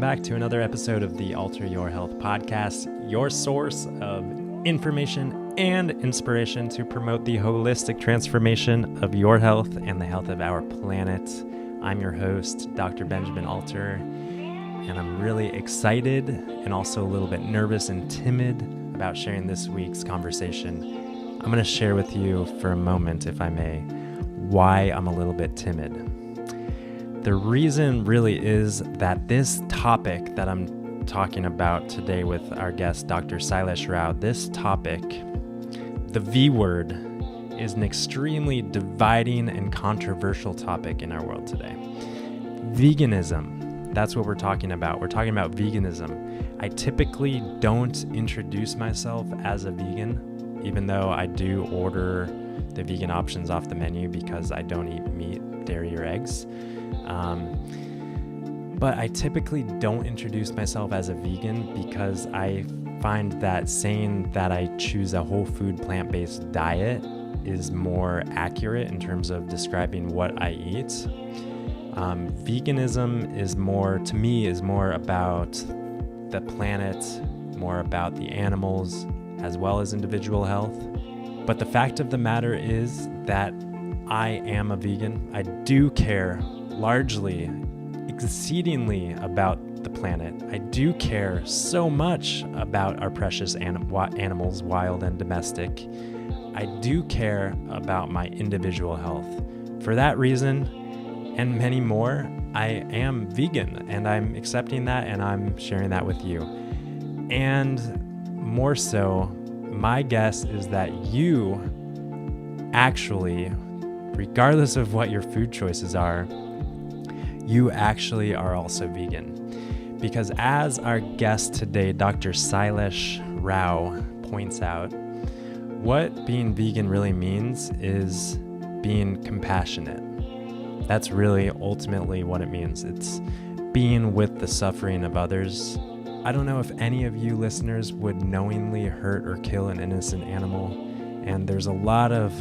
back to another episode of the Alter Your Health podcast, your source of information and inspiration to promote the holistic transformation of your health and the health of our planet. I'm your host, Dr. Benjamin Alter, and I'm really excited and also a little bit nervous and timid about sharing this week's conversation. I'm going to share with you for a moment, if I may, why I'm a little bit timid. The reason really is that this topic that I'm talking about today with our guest, Dr. Sailesh Rao, this topic, the V word, is an extremely dividing and controversial topic in our world today. Veganism, that's what we're talking about. We're talking about veganism. I typically don't introduce myself as a vegan, even though I do order the vegan options off the menu because I don't eat meat, dairy, or eggs. But I typically don't introduce myself as a vegan because I find that saying that I choose a whole food plant-based diet is more accurate in terms of describing what I eat. Veganism is more about the planet, more about the animals, as well as individual health. But the fact of the matter is that I am a vegan. I do care largely, exceedingly about the planet. I do care so much about our precious animals, wild and domestic. I do care about my individual health. For that reason, and many more, I am vegan, and I'm accepting that, and I'm sharing that with you. And more so, my guess is that you actually, regardless of what your food choices are, you actually are also vegan. Because as our guest today, Dr. Sailesh Rao, points out, what being vegan really means is being compassionate. That's really ultimately what it means. It's being with the suffering of others. I don't know if any of you listeners would knowingly hurt or kill an innocent animal. And there's a lot of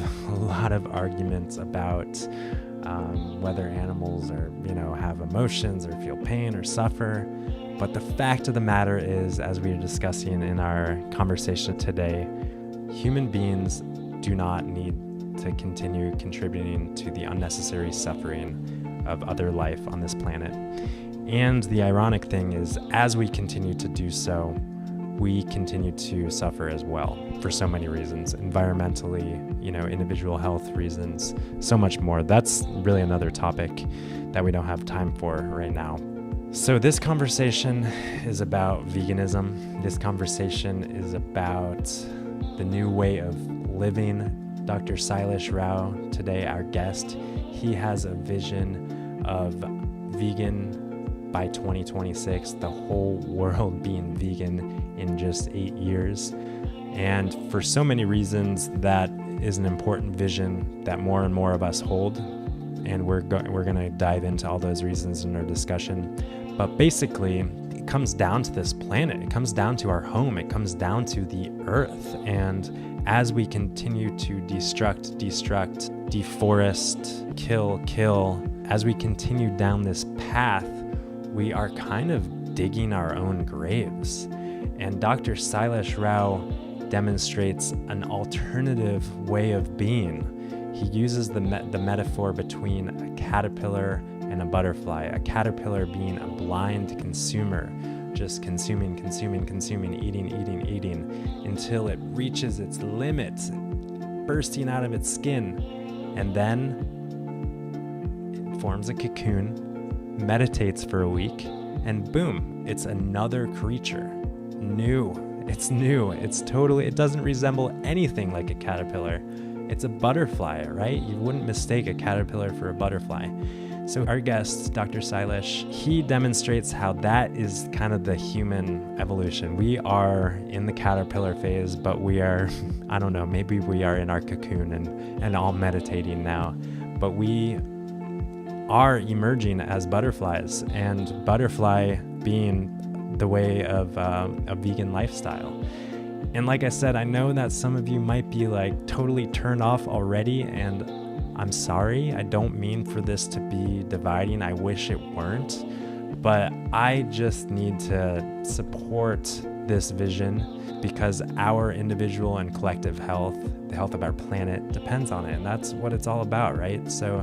arguments about whether animals have emotions or feel pain or suffer. But the fact of the matter is, as we are discussing in our conversation today, human beings do not need to continue contributing to the unnecessary suffering of other life on this planet. And the ironic thing is, as we continue to do so, we continue to suffer as well for so many reasons, environmentally, individual health reasons, so much more. That's really another topic that we don't have time for right now. So this conversation is about veganism. This conversation is about the new way of living. Dr. Sailesh Rao, today our guest, he has a vision of vegan by 2026, the whole world being vegan in just 8 years. And for so many reasons, that is an important vision that more and more of us hold. And we're going to dive into all those reasons in our discussion. But basically, it comes down to this planet. It comes down to our home. It comes down to the earth. And as we continue to destruct, deforest, kill, as we continue down this path, we are kind of digging our own graves. And Dr. Sailesh Rao demonstrates an alternative way of being. He uses the metaphor between a caterpillar and a butterfly, a caterpillar being a blind consumer, just consuming, eating, until it reaches its limit, bursting out of its skin. And then it forms a cocoon, meditates for a week, and boom, it's another creature. It's new. It doesn't resemble anything like a caterpillar. It's a butterfly, right? You wouldn't mistake a caterpillar for a butterfly. So our guest, Dr. Sailesh, he demonstrates how that is kind of the human evolution. We are in the caterpillar phase, but we are, maybe we are in our cocoon and all meditating now. But we are emerging as butterflies, and butterfly being the way of a vegan lifestyle. And like I said, I know that some of you might be totally turned off already, and I'm sorry. I don't mean for this to be dividing. I wish it weren't. But I just need to support this vision because our individual and collective health, the health of our planet, depends on it. And that's what it's all about, right? So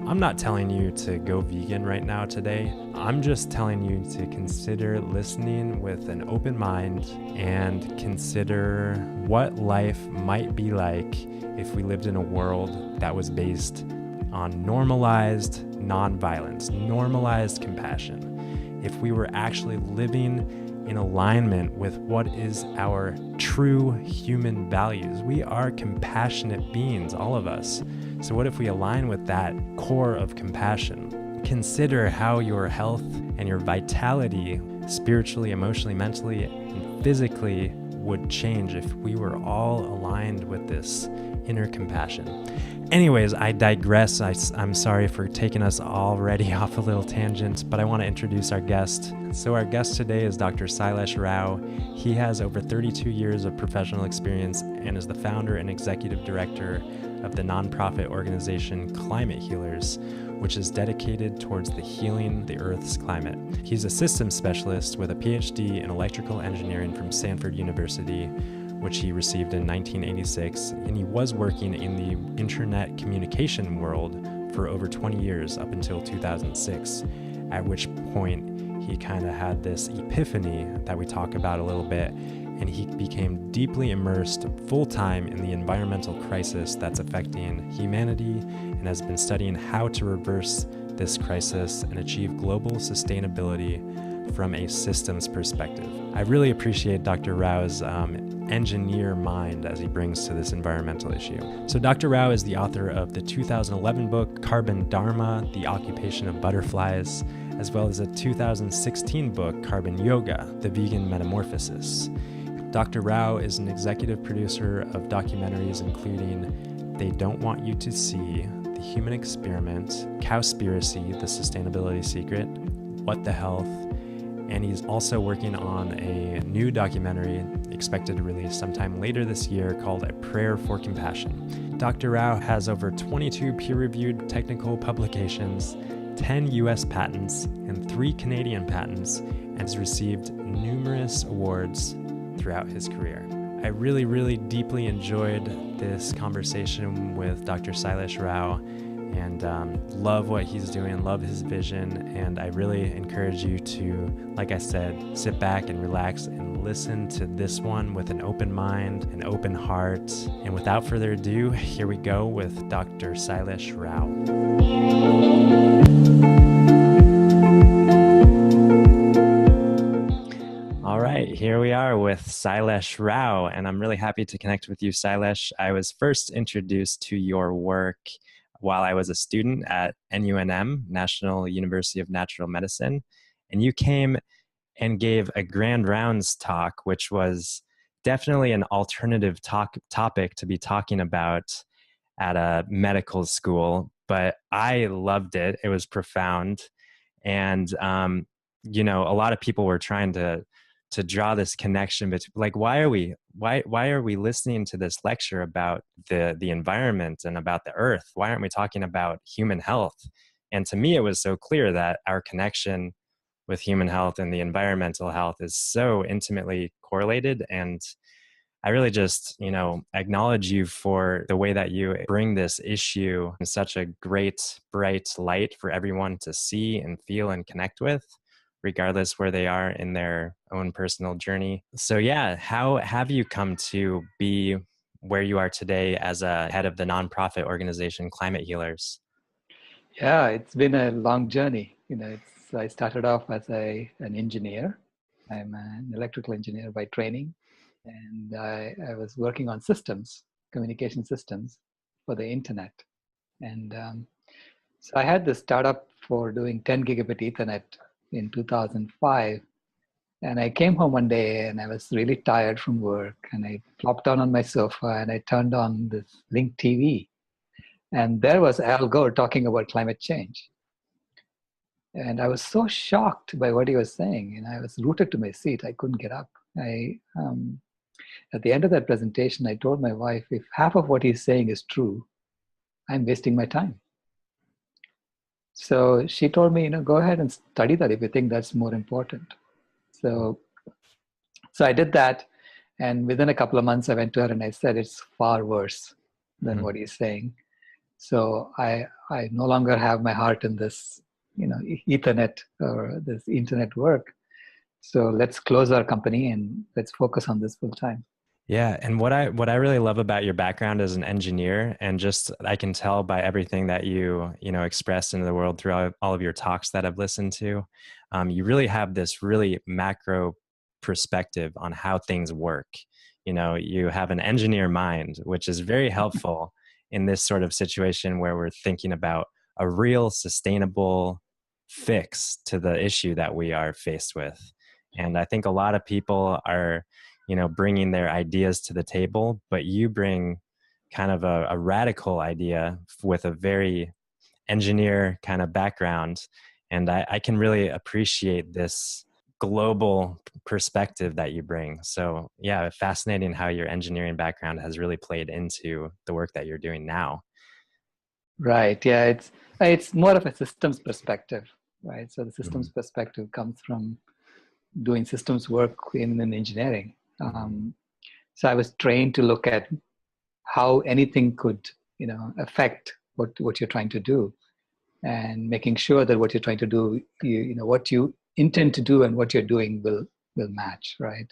I'm not telling you to go vegan right now today. I'm just telling you to consider listening with an open mind and consider what life might be like if we lived in a world that was based on normalized nonviolence, normalized compassion. If we were actually living in alignment with what is our true human values. We are compassionate beings, all of us. So what if we align with that core of compassion? Consider how your health and your vitality, spiritually, emotionally, mentally, and physically would change if we were all aligned with this inner compassion. Anyways, I digress. I'm sorry for taking us already off a little tangent, but I want to introduce our guest. So our guest today is Dr. Sailesh Rao. He has over 32 years of professional experience and is the founder and executive director of the nonprofit organization Climate Healers, which is dedicated towards the healing the Earth's climate. He's a systems specialist with a PhD in electrical engineering from Stanford University, which he received in 1986, and he was working in the internet communication world for over 20 years up until 2006, at which point he kind of had this epiphany that we talk about a little bit, and he became deeply immersed full-time in the environmental crisis that's affecting humanity and has been studying how to reverse this crisis and achieve global sustainability from a systems perspective. I really appreciate Dr. Rao's engineer mind as he brings to this environmental issue. So Dr. Rao is the author of the 2011 book Carbon Dharma, The Occupation of Butterflies, as well as a 2016 book Carbon Yoga, The Vegan Metamorphosis. Dr. Rao is an executive producer of documentaries including They Don't Want You to See, The Human Experiment, Cowspiracy, The Sustainability Secret, What the Health, and he's also working on a new documentary expected to release sometime later this year called A Prayer for Compassion. Dr. Rao has over 22 peer-reviewed technical publications, 10 US patents, and 3 Canadian patents, and has received numerous awards throughout his career. I really, really deeply enjoyed this conversation with Dr. Sailesh Rao, and love what he's doing, love his vision, and I really encourage you to, like I said, sit back and relax and listen to this one with an open mind, an open heart. And without further ado, here we go with Dr. Sailesh Rao. All right, here we are with Sailesh Rao, and I'm really happy to connect with you, Sailesh. I was first introduced to your work while I was a student at NUNM, National University of Natural Medicine, and you came and gave a grand rounds talk, which was definitely an alternative topic to be talking about at a medical school, but I loved it. It was profound. And, a lot of people were trying to draw this connection between, like, why are we listening to this lecture about the environment and about the earth? Why aren't we talking about human health? And to me, it was so clear that our connection with human health and the environmental health is so intimately correlated. And I really just, acknowledge you for the way that you bring this issue in such a great, bright light for everyone to see and feel and connect with, regardless where they are in their own personal journey. So yeah, how have you come to be where you are today as a head of the nonprofit organization Climate Healers? Yeah, it's been a long journey. I started off as an engineer. I'm an electrical engineer by training, and I was working on systems, communication systems for the internet. And so I had this startup for doing 10 gigabit Ethernet in 2005. And I came home one day and I was really tired from work, and I plopped down on my sofa and I turned on this Link TV. And there was Al Gore talking about climate change. And I was so shocked by what he was saying, and I was rooted to my seat. I couldn't get up. At the end of that presentation, I told my wife, if half of what he's saying is true, I'm wasting my time. So she told me, go ahead and study that if you think that's more important. So, so I did that. And within a couple of months, I went to her and I said, it's far worse than Mhm. what he's saying. So I no longer have my heart in this, Ethernet or this internet work. So let's close our company and let's focus on this full time. Yeah, and what I really love about your background as an engineer, and just I can tell by everything that you expressed into the world through all of your talks that I've listened to, you really have this really macro perspective on how things work. You have an engineer mind, which is very helpful in this sort of situation where we're thinking about a real sustainable fix to the issue that we are faced with. And I think a lot of people are bringing their ideas to the table, but you bring kind of a radical idea with a very engineer kind of background. And I can really appreciate this global perspective that you bring. So yeah, fascinating how your engineering background has really played into the work that you're doing now. Right. Yeah. It's more of a systems perspective, right? So the Mm-hmm. systems perspective comes from doing systems work in engineering. Mm-hmm. So I was trained to look at how anything could, affect what you're trying to do, and making sure that what you're trying to do, what you intend to do and what you're doing will match, right?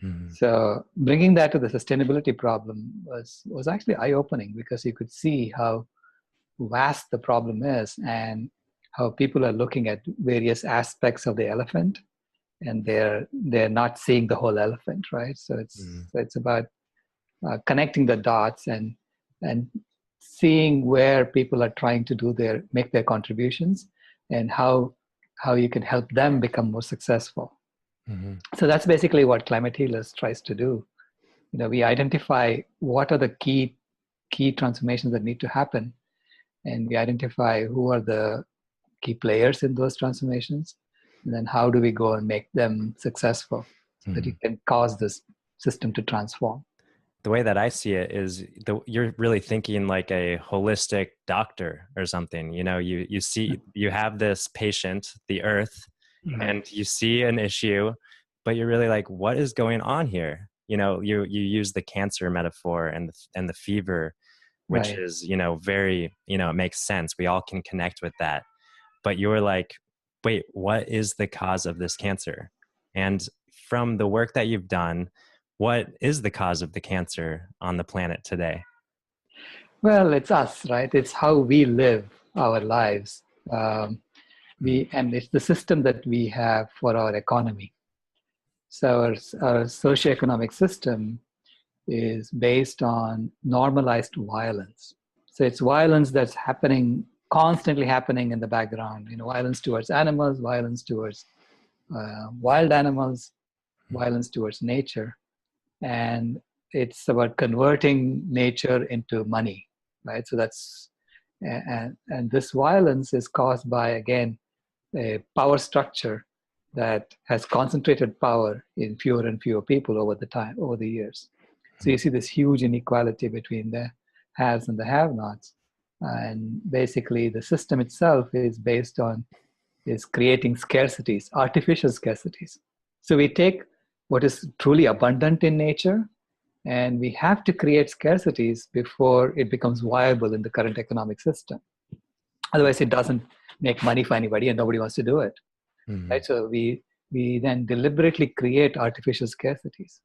Mm-hmm. So bringing that to the sustainability problem was actually eye opening, because you could see how vast the problem is and how people are looking at various aspects of the elephant, and they're not seeing the whole elephant, right? So it's about connecting the dots and seeing where people are trying to make their contributions, and how you can help them become more successful. Mm-hmm. So that's basically what Climate Healers tries to do. We identify what are the key transformations that need to happen, and we identify who are the key players in those transformations, and then how do we go and make them successful so that Mm-hmm. you can cause this system to transform. The way that I see it is you're really thinking like a holistic doctor or something. You have this patient, the earth, Right. and you see an issue, but you're really like, what is going on here? You use the cancer metaphor and the fever, which Right. is very it makes sense. We all can connect with that. But you're like, wait, what is the cause of this cancer? And from the work that you've done, what is the cause of the cancer on the planet today? Well, it's us, right? It's how we live our lives. And it's the system that we have for our economy. So our socioeconomic system is based on normalized violence. So it's violence that's constantly happening in the background. Violence towards animals, violence towards wild animals, violence towards nature, and it's about converting nature into money, right? So and this violence is caused by, again, a power structure that has concentrated power in fewer and fewer people over the years. So you see this huge inequality between the haves and the have-nots, and basically the system itself is creating scarcities, artificial scarcities. So we take what is truly abundant in nature, and we have to create scarcities before it becomes viable in the current economic system. Otherwise, it doesn't make money for anybody, and nobody wants to do it, Mm-hmm. right? So we then deliberately create artificial scarcities,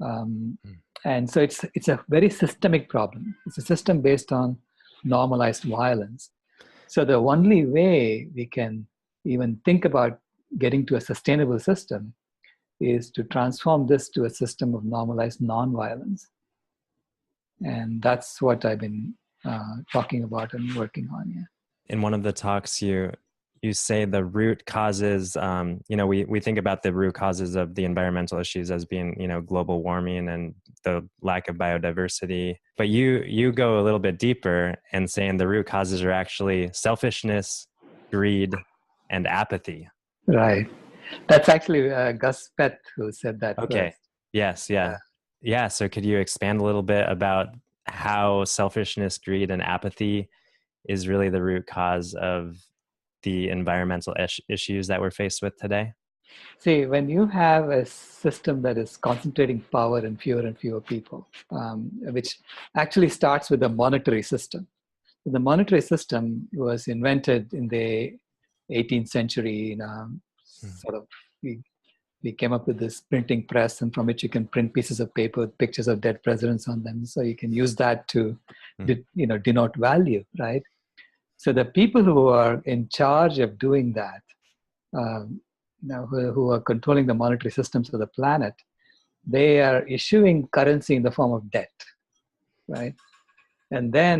um, and so it's a very systemic problem. It's a system based on normalized violence. So the only way we can even think about getting to a sustainable system is to transform this to a system of normalized nonviolence. And that's what I've been talking about and working on. Yeah. In one of the talks, you say the root causes. We think about the root causes of the environmental issues as being global warming and the lack of biodiversity. But you go a little bit deeper and saying the root causes are actually selfishness, greed, and apathy. Right. That's actually Gus Pett who said that Okay. first. Yes. Yeah. Yeah. Yeah. So could you expand a little bit about how selfishness, greed, and apathy is really the root cause of the environmental issues that we're faced with today? See, when you have a system that is concentrating power in fewer and fewer people, which actually starts with a monetary system. The monetary system was invented in the 18th century. Sort of, we came up with this printing press, and from which you can print pieces of paper with pictures of dead presidents on them. So you can use that to, denote value, right? So the people who are in charge of doing that, who are controlling the monetary systems of the planet, they are issuing currency in the form of debt, right? And then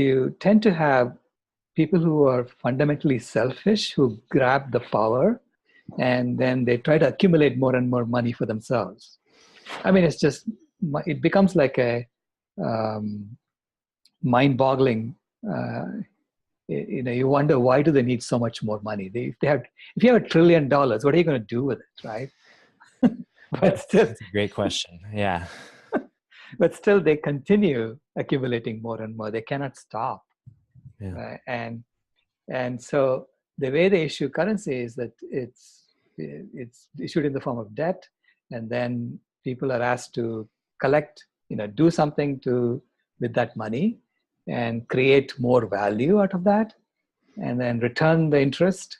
you tend to have people who are fundamentally selfish, who grab the power, and then they try to accumulate more and more money for themselves. I mean, it becomes like a mind-boggling. You wonder, why do they need so much more money? If you have $1 trillion, what are you going to do with it, right? But still, that's a great question. Yeah. But still, they continue accumulating more and more. They cannot stop. Yeah. And so the way they issue currency is that it's issued in the form of debt, and then people are asked to collect, do something with that money and create more value out of that, and then return the interest,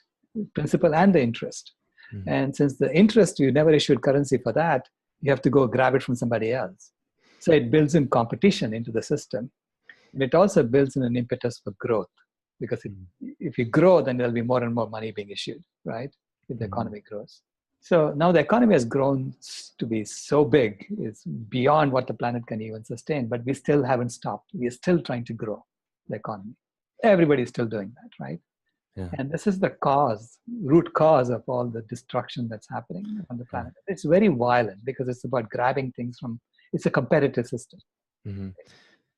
principal and the interest. Mm-hmm. And since the interest, you never issued currency for that, you have to go grab it from somebody else. So it builds in competition into the system. And it also builds in an impetus for growth, because if you grow, then there'll be more and more money being issued, right? If the economy grows. So now the economy has grown to be so big, it's beyond what the planet can even sustain, but we still haven't stopped. We are still trying to grow the economy. Everybody's still doing that, right? Yeah. And this is the root cause of all the destruction that's happening on the planet. Yeah. It's very violent because it's about grabbing things it's a competitive system. Mm-hmm.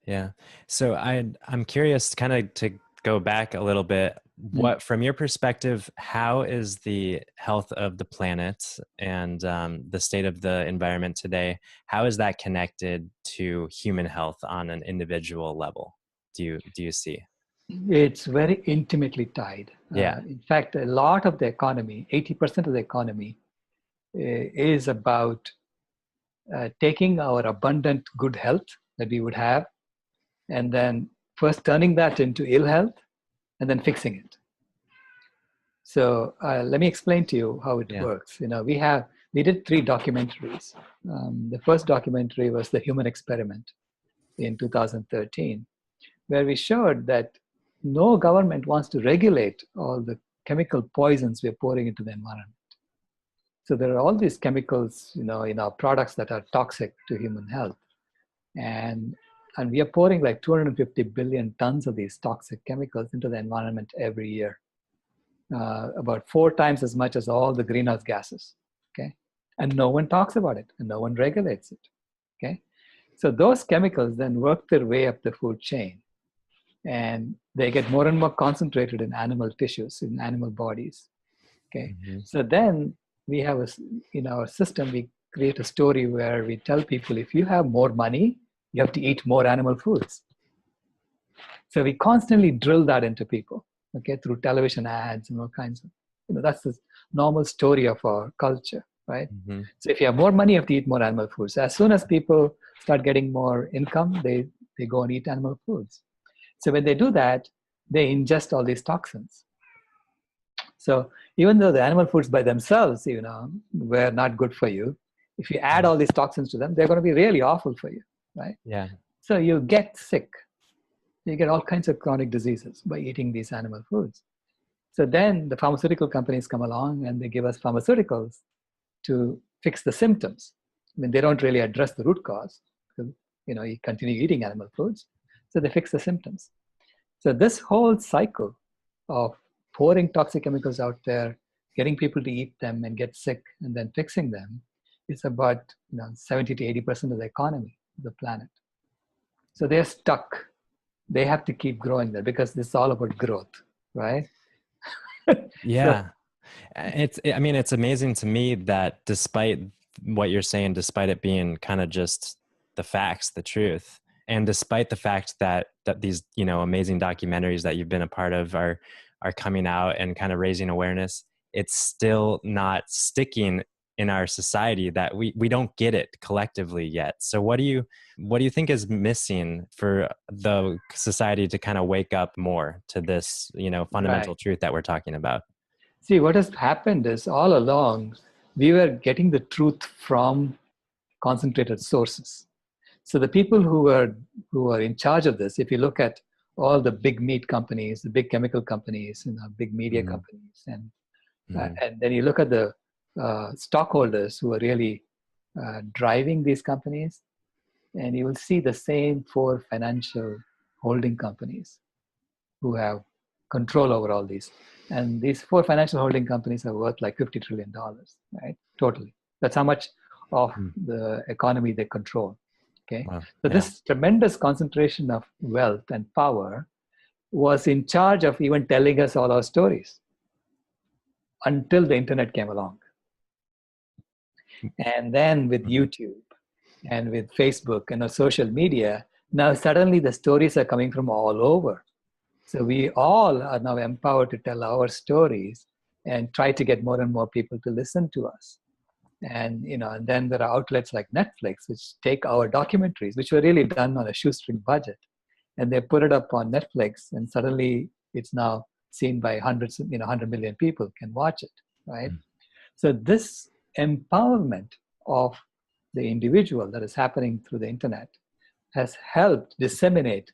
Yeah. So I'm curious kind of to go back a little bit. What, from your perspective, how is the health of the planet and the state of the environment today, how is that connected to human health on an individual level? Do you see? It's very intimately tied. Yeah. In fact, a lot of the economy, 80% of the economy, is about taking our abundant good health that we would have, and then first turning that into ill health, and then fixing it. So let me explain to you how it works. We did 3 documentaries. The first documentary was The Human Experiment in 2013, where we showed that no government wants to regulate all the chemical poisons we're pouring into the environment. So there are all these chemicals, in our products that are toxic to human health. And we are pouring like 250 billion tons of these toxic chemicals into the environment every year. About 4 times as much as all the greenhouse gases, okay? And no one talks about it, and no one regulates it, okay? So those chemicals then work their way up the food chain, and they get more and more concentrated in animal tissues, in animal bodies, okay? Mm-hmm. So then we have, in our system, we create a story where we tell people, if you have more money, you have to eat more animal foods. So we constantly drill that into people, okay, through television ads and all kinds of, that's the normal story of our culture, right? Mm-hmm. So if you have more money, you have to eat more animal foods. As soon as people start getting more income, they go and eat animal foods. So when they do that, they ingest all these toxins. So even though the animal foods by themselves, were not good for you, if you add all these toxins to them, they're going to be really awful for you, right? Yeah. So you get sick. You get all kinds of chronic diseases by eating these animal foods. So then the pharmaceutical companies come along and they give us pharmaceuticals to fix the symptoms. I mean, they don't really address the root cause because, you continue eating animal foods. So they fix the symptoms. So this whole cycle of pouring toxic chemicals out there, getting people to eat them and get sick, and then fixing them is about 70 to 80% of the economy of the planet. So they're stuck. They have to keep growing there because this is all about growth, right? Yeah. It's amazing to me that despite what you're saying, despite it being kind of just the facts, the truth, and despite the fact that these, amazing documentaries that you've been a part of are are coming out and kind of raising awareness, it's still not sticking in our society, that we don't get it collectively yet. So what do you think is missing for the society to kind of wake up more to this, fundamental Right. truth that we're talking about? See, what has happened is all along, we were getting the truth from concentrated sources. So the people who are in charge of this, if you look at all the big meat companies, the big chemical companies, big media Mm-hmm. companies, Mm-hmm. and then you look at the stockholders who are really driving these companies, and you will see the same four financial holding companies who have control over all these. And these four financial holding companies are worth like $50 trillion, right? Totally. That's how much of the economy they control. Okay. Wow. So Yeah. this tremendous concentration of wealth and power was in charge of even telling us all our stories until the internet came along. And then with Mm-hmm. YouTube and with Facebook and social media, now suddenly the stories are coming from all over. So we all are now empowered to tell our stories and try to get more and more people to listen to us. And then there are outlets like Netflix, which take our documentaries, which were really done on a shoestring budget, and they put it up on Netflix, and suddenly it's now seen by hundreds, 100 million people can watch it, right? So this empowerment of the individual that is happening through the internet has helped disseminate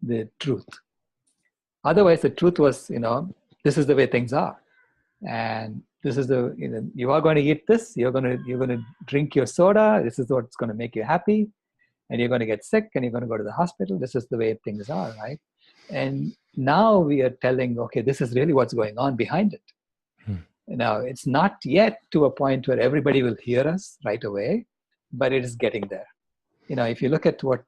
the truth. Otherwise, the truth was, this is the way things are, and this is you are going to eat this. You're going to drink your soda. This is what's going to make you happy, and you're going to get sick, and you're going to go to the hospital. This is the way things are, right? And now we are telling, okay, this is really what's going on behind it. Now, it's not yet to a point where everybody will hear us right away, but it is getting there. If you look at what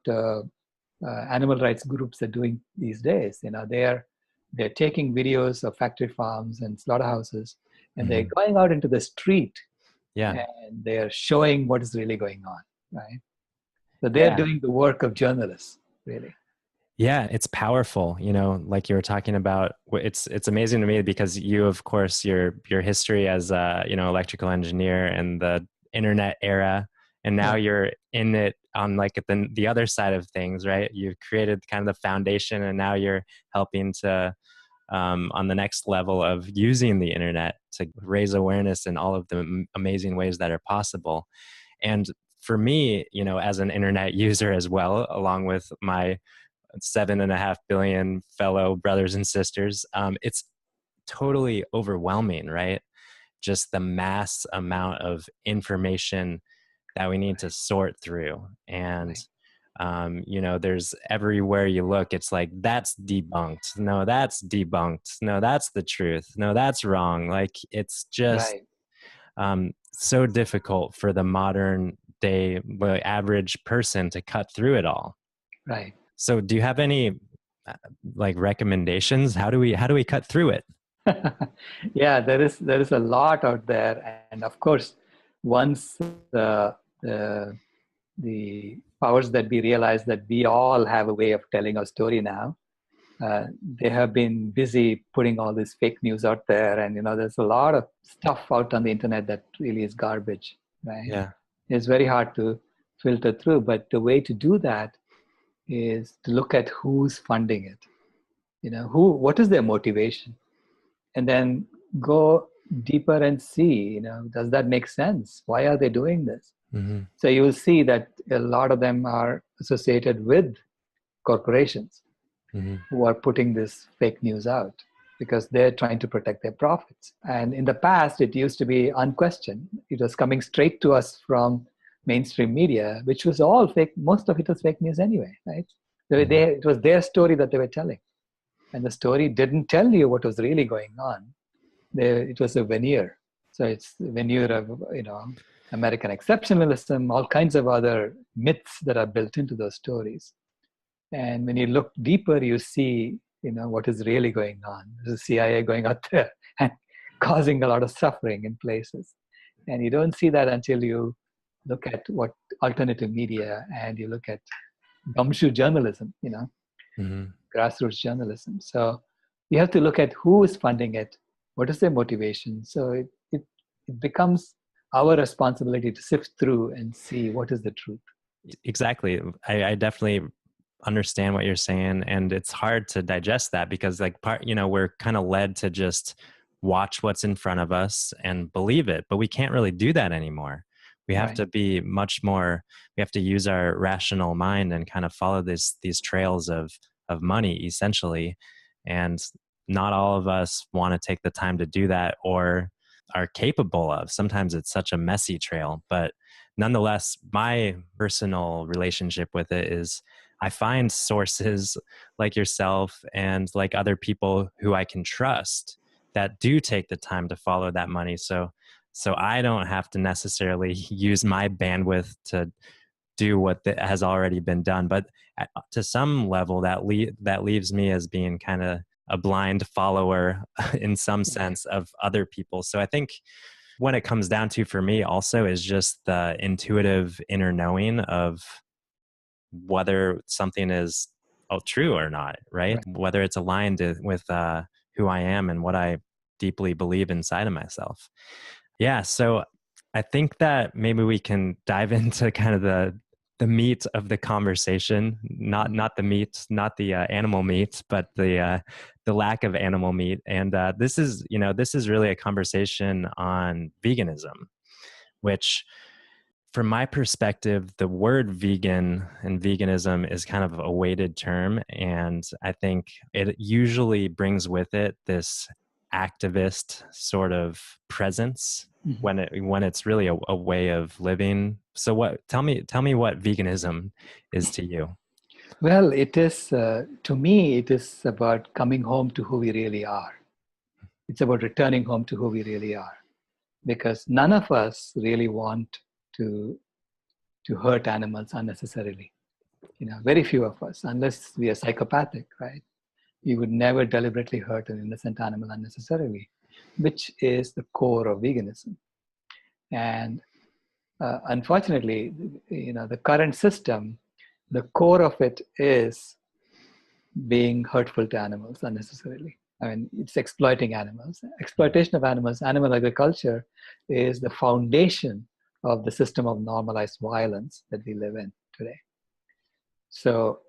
animal rights groups are doing these days, they're taking videos of factory farms and slaughterhouses, and they're going out into the street, Yeah. and they're showing what is really going on, right? So they're Yeah. doing the work of journalists, really. Yeah, it's powerful, like you were talking about. It's amazing to me because you, of course, your history as a, electrical engineer and the internet era, and now you're in it on like the other side of things, right? You've created kind of the foundation, and now you're helping to on the next level of using the internet to raise awareness in all of the amazing ways that are possible. And for me, as an internet user as well, along with my 7.5 billion fellow brothers and sisters, it's totally overwhelming, right? Just the mass amount of information that we need to sort through. And there's everywhere you look, it's like, that's debunked, no, that's debunked, no, that's the truth, no, that's wrong. Like, it's just so difficult for the modern day average person to cut through it all. Right. So do you have any like recommendations? How do we cut through it? Yeah, there is a lot out there, and of course, once the powers that be realize that we all have a way of telling our story now, they have been busy putting all this fake news out there, and there's a lot of stuff out on the internet that really is garbage, right? Yeah. It's very hard to filter through, but the way to do that is to look at who's funding it. What is their motivation, and then go deeper and see, does that make sense? Why are they doing this? Mm-hmm. So you will see that a lot of them are associated with corporations who are putting this fake news out because they're trying to protect their profits. And in the past, it used to be unquestioned. It was coming straight to us from mainstream media, which was all fake. Most of it was fake news anyway, right? It was their story that they were telling. And the story didn't tell you what was really going on. It was a veneer. So it's a veneer of, American exceptionalism, all kinds of other myths that are built into those stories. And when you look deeper, you see, what is really going on. There's the CIA going out there and causing a lot of suffering in places. And you don't see that until you look at what alternative media, and you look at gumshoe journalism, grassroots journalism. So you have to look at who is funding it, what is their motivation. So it becomes our responsibility to sift through and see what is the truth. Exactly. I definitely understand what you're saying, and it's hard to digest that because like we're kind of led to just watch what's in front of us and believe it, but we can't really do that anymore. We have Right. to be much more, we have to use our rational mind and kind of follow these trails of money essentially. And not all of us want to take the time to do that or are capable of. Sometimes it's such a messy trail, but nonetheless, my personal relationship with it is I find sources like yourself and like other people who I can trust that do take the time to follow that money. So I don't have to necessarily use my bandwidth to do what has already been done. But to some level, that leaves me as being kind of a blind follower in some sense of other people. So I think what it comes down to for me also is just the intuitive inner knowing of whether something is true or not, right? Right. Whether it's aligned with who I am and what I deeply believe inside of myself. Yeah, so I think that maybe we can dive into kind of the meat of the conversation, not the meat, not the animal meat, but the lack of animal meat. And this is really a conversation on veganism, which from my perspective, the word vegan and veganism is kind of a weighted term. And I think it usually brings with it this activist sort of presence Mhm. when it's really a way of living. So tell me what veganism is to you. Well, it is, to me, it is about coming home to who we really are. It's about returning home to who we really are. Because none of us really want to, to hurt animals unnecessarily. Very few of us, unless we are psychopathic, right? We would never deliberately hurt an innocent animal unnecessarily, which is the core of veganism. And unfortunately, the current system, the core of it is being hurtful to animals unnecessarily. I mean, it's exploiting animals. Exploitation of animals, animal agriculture is the foundation of the system of normalized violence that we live in today. So,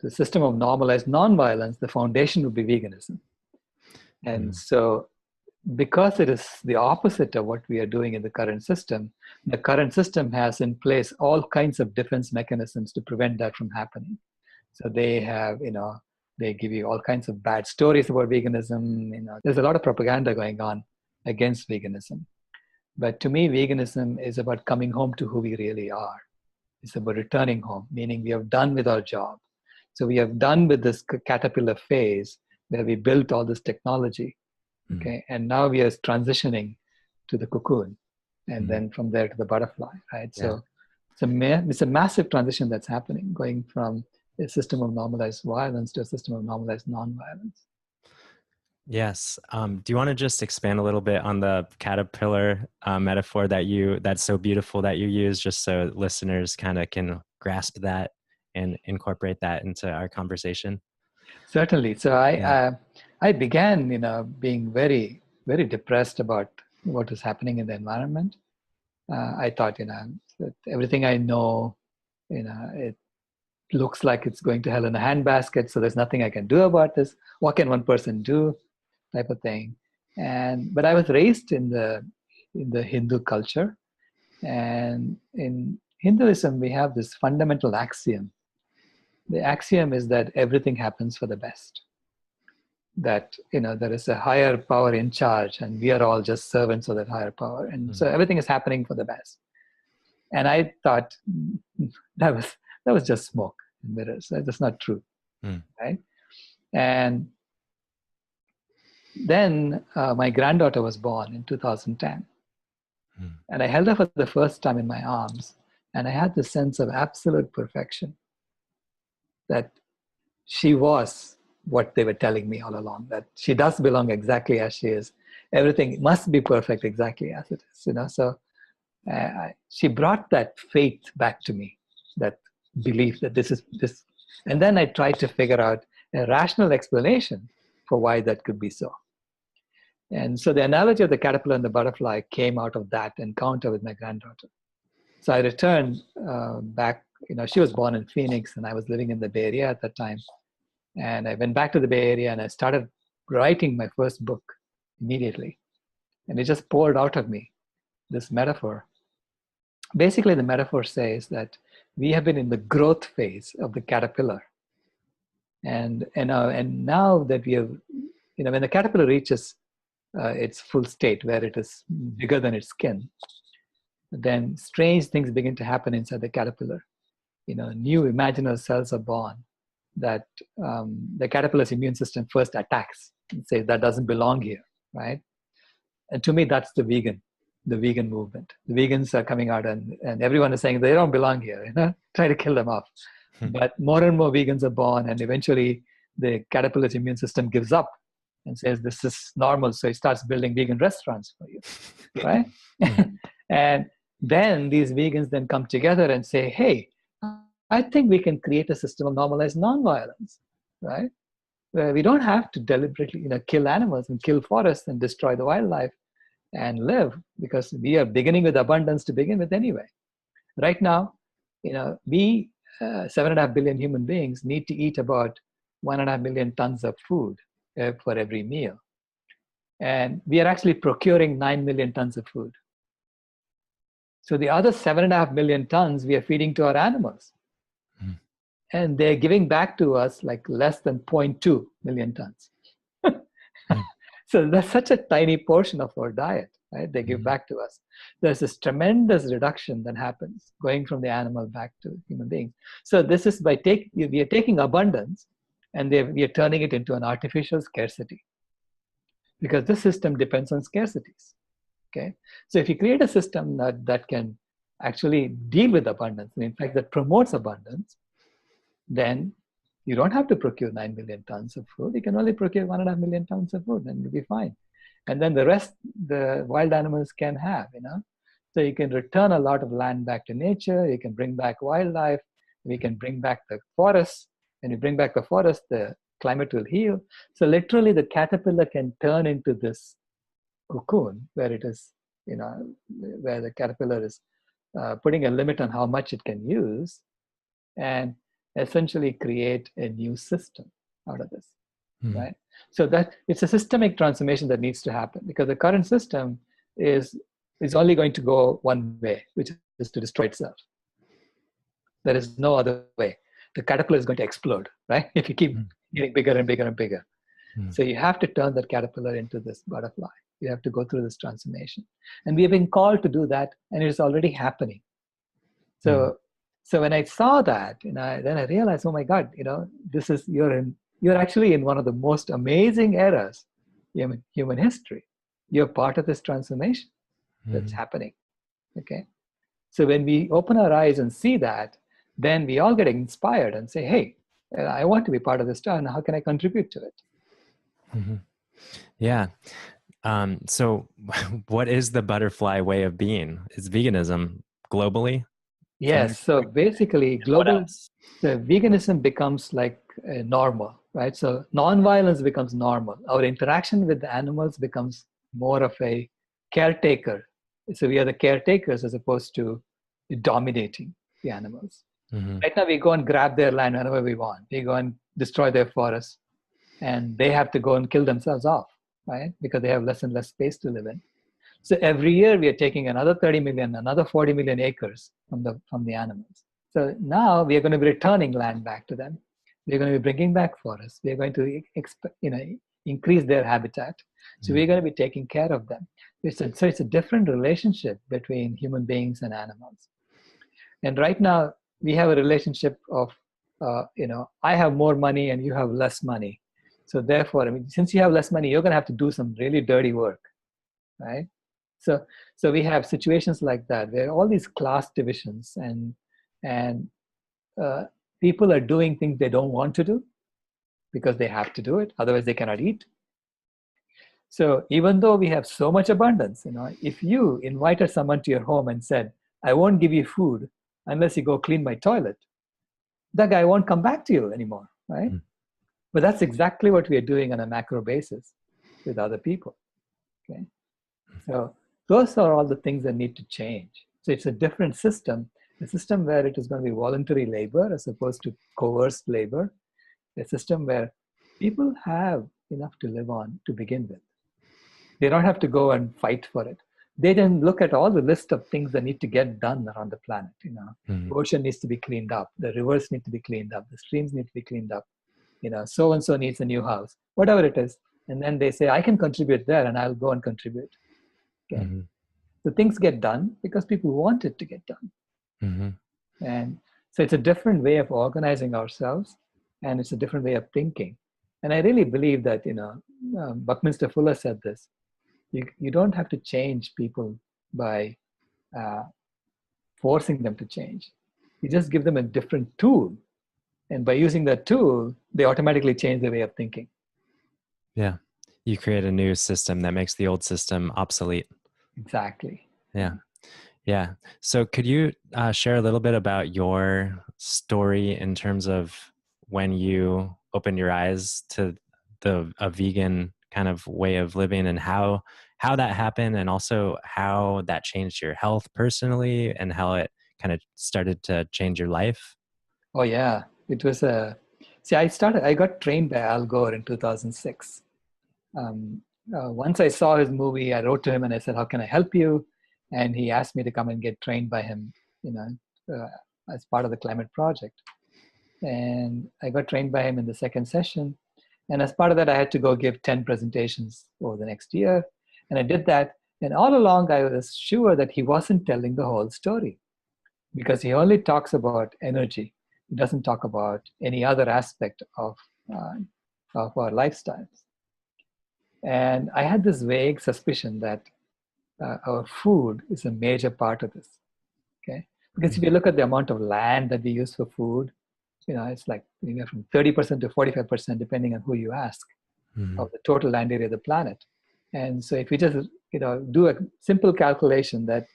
the system of normalized nonviolence, the foundation would be veganism. And so, because it is the opposite of what we are doing in the current system has in place all kinds of defense mechanisms to prevent that from happening. So they have, they give you all kinds of bad stories about veganism. There's a lot of propaganda going on against veganism. But to me, veganism is about coming home to who we really are. It's about returning home, meaning we have done with our job. So we have done with this caterpillar phase where we built all this technology. Okay. And now we are transitioning to the cocoon and then from there to the butterfly, right? Yeah. So it's a massive transition that's happening, going from a system of normalized violence to a system of normalized nonviolence. Yes. Do you want to just expand a little bit on the caterpillar metaphor that's so beautiful that you use, just so listeners kind of can grasp that and incorporate that into our conversation? Certainly. So Yeah. I began, being very, very depressed about what is happening in the environment. I thought, that everything I know, it looks like it's going to hell in a handbasket. So there's nothing I can do about this. What can one person do? Type of thing. But I was raised in the Hindu culture, and in Hinduism we have this fundamental axiom. The axiom is that everything happens for the best. That there is a higher power in charge, and we are all just servants of that higher power, and so everything is happening for the best. And I thought that was just smoke and mirrors. That's not true, right? And then my granddaughter was born in 2010. And I held her for the first time in my arms. And I had this sense of absolute perfection, that she was what they were telling me all along, that she does belong exactly as she is. Everything must be perfect exactly as it is. So she brought that faith back to me, that belief that this is this. And then I tried to figure out a rational explanation for why that could be so. And so the analogy of the caterpillar and the butterfly came out of that encounter with my granddaughter. So I returned back. She was born in Phoenix, and I was living in the Bay Area at that time. And I went back to the Bay Area, and I started writing my first book immediately. And it just poured out of me, this metaphor. Basically, the metaphor says that we have been in the growth phase of the caterpillar. And now that we have, when the caterpillar reaches its full state, where it is bigger than its skin, then strange things begin to happen inside the caterpillar. New imaginal cells are born that the caterpillar's immune system first attacks and says that doesn't belong here, right? And to me, that's the vegan movement. The vegans are coming out and everyone is saying they don't belong here, try to kill them off. But more and more vegans are born, and eventually the caterpillar's immune system gives up and says this is normal, so it starts building vegan restaurants for you, right? And then these vegans then come together and say, hey, I think we can create a system of normalized nonviolence, right? Where we don't have to deliberately kill animals and kill forests and destroy the wildlife and live, because we are beginning with abundance to begin with anyway. Right now, we 7.5 billion human beings need to eat about 1.5 million tons of food for every meal. And we are actually procuring 9 million tons of food. So the other 7.5 million tons we are feeding to our animals. And they're giving back to us like less than 0.2 million tons. So that's such a tiny portion of our diet, right? They give back to us. There's this tremendous reduction that happens going from the animal back to human beings. So this is we are taking abundance and we are turning it into an artificial scarcity, because this system depends on scarcities. Okay, so if you create a system that can actually deal with abundance, and in fact that promotes abundance, then you don't have to procure 9 million tons of food. You can only procure 1.5 million tons of food, and you'll be fine. And then the rest, the wild animals can have, So you can return a lot of land back to nature. You can bring back wildlife. We can bring back the forests. When you bring back the forest, the climate will heal. So literally the caterpillar can turn into this cocoon where it is, where the caterpillar is putting a limit on how much it can use, and essentially create a new system out of this, right? So that it's a systemic transformation that needs to happen, because the current system is only going to go one way, which is to destroy itself. There is no other way. The caterpillar is going to explode, right? If you keep getting bigger and bigger and bigger. So you have to turn that caterpillar into this butterfly. You have to go through this transformation. And we have been called to do that, and it is already happening. So when I saw that, then I realized, oh my God, this is, you're actually in one of the most amazing eras in human history. You're part of this transformation that's happening. Okay. So when we open our eyes and see that, then we all get inspired and say, hey, I want to be part of this stuff, and how can I contribute to it? Yeah. So what is the butterfly way of being? Is veganism globally? Yes. So basically, the veganism becomes like normal, right? So non-violence becomes normal. Our interaction with the animals becomes more of a caretaker. So we are the caretakers as opposed to dominating the animals. Right now, we go and grab their land whenever we want. We go and destroy their forests, and they have to go and kill themselves off, right? Because they have less and less space to live in. So every year we are taking another 30 million, another 40 million acres from the animals. So now we are going to be returning land back to them. We're going to be bringing back forests. We're going to increase their habitat. So we're going to be taking care of them. So it's a different relationship between human beings and animals. And right now we have a relationship of, I have more money and you have less money. So therefore, since you have less money, you're going to have to do some really dirty work, right? So we have situations like that where all these class divisions and people are doing things they don't want to do because they have to do it, otherwise they cannot eat. So even though we have so much abundance, if you invited someone to your home and said, I won't give you food unless you go clean my toilet, that guy won't come back to you anymore, right? But that's exactly what we are doing on a macro basis with other people. Okay. So those are all the things that need to change. So it's a different system, a system where it is going to be voluntary labor as opposed to coerced labor, a system where people have enough to live on to begin with. They don't have to go and fight for it. They then look at all the list of things that need to get done around the planet. The ocean needs to be cleaned up, the rivers need to be cleaned up, the streams need to be cleaned up. So and so needs a new house, whatever it is. And then they say, I can contribute there, and I'll go and contribute. Okay. So things get done because people want it to get done. And so it's a different way of organizing ourselves, and it's a different way of thinking. And I really believe that, Buckminster Fuller said this, you don't have to change people by forcing them to change. You just give them a different tool. And by using that tool, they automatically change their way of thinking. Yeah. You create a new system that makes the old system obsolete. Exactly. Yeah. Yeah. So could you share a little bit about your story in terms of when you opened your eyes to a vegan kind of way of living, and how that happened, and also how that changed your health personally, and how it kind of started to change your life? Oh, yeah. It was I got trained by Al Gore in 2006. Once I saw his movie, I wrote to him and I said, how can I help you? And he asked me to come and get trained by him, as part of the climate project. And I got trained by him in the second session. And as part of that, I had to go give 10 presentations over the next year. And I did that. And all along, I was sure that he wasn't telling the whole story, because he only talks about energy. He doesn't talk about any other aspect of our lifestyles. And I had this vague suspicion that our food is a major part of this. Okay, because if you look at the amount of land that we use for food, it's like anywhere from 30% to 45%, depending on who you ask, of the total land area of the planet. And so if you just do a simple calculation that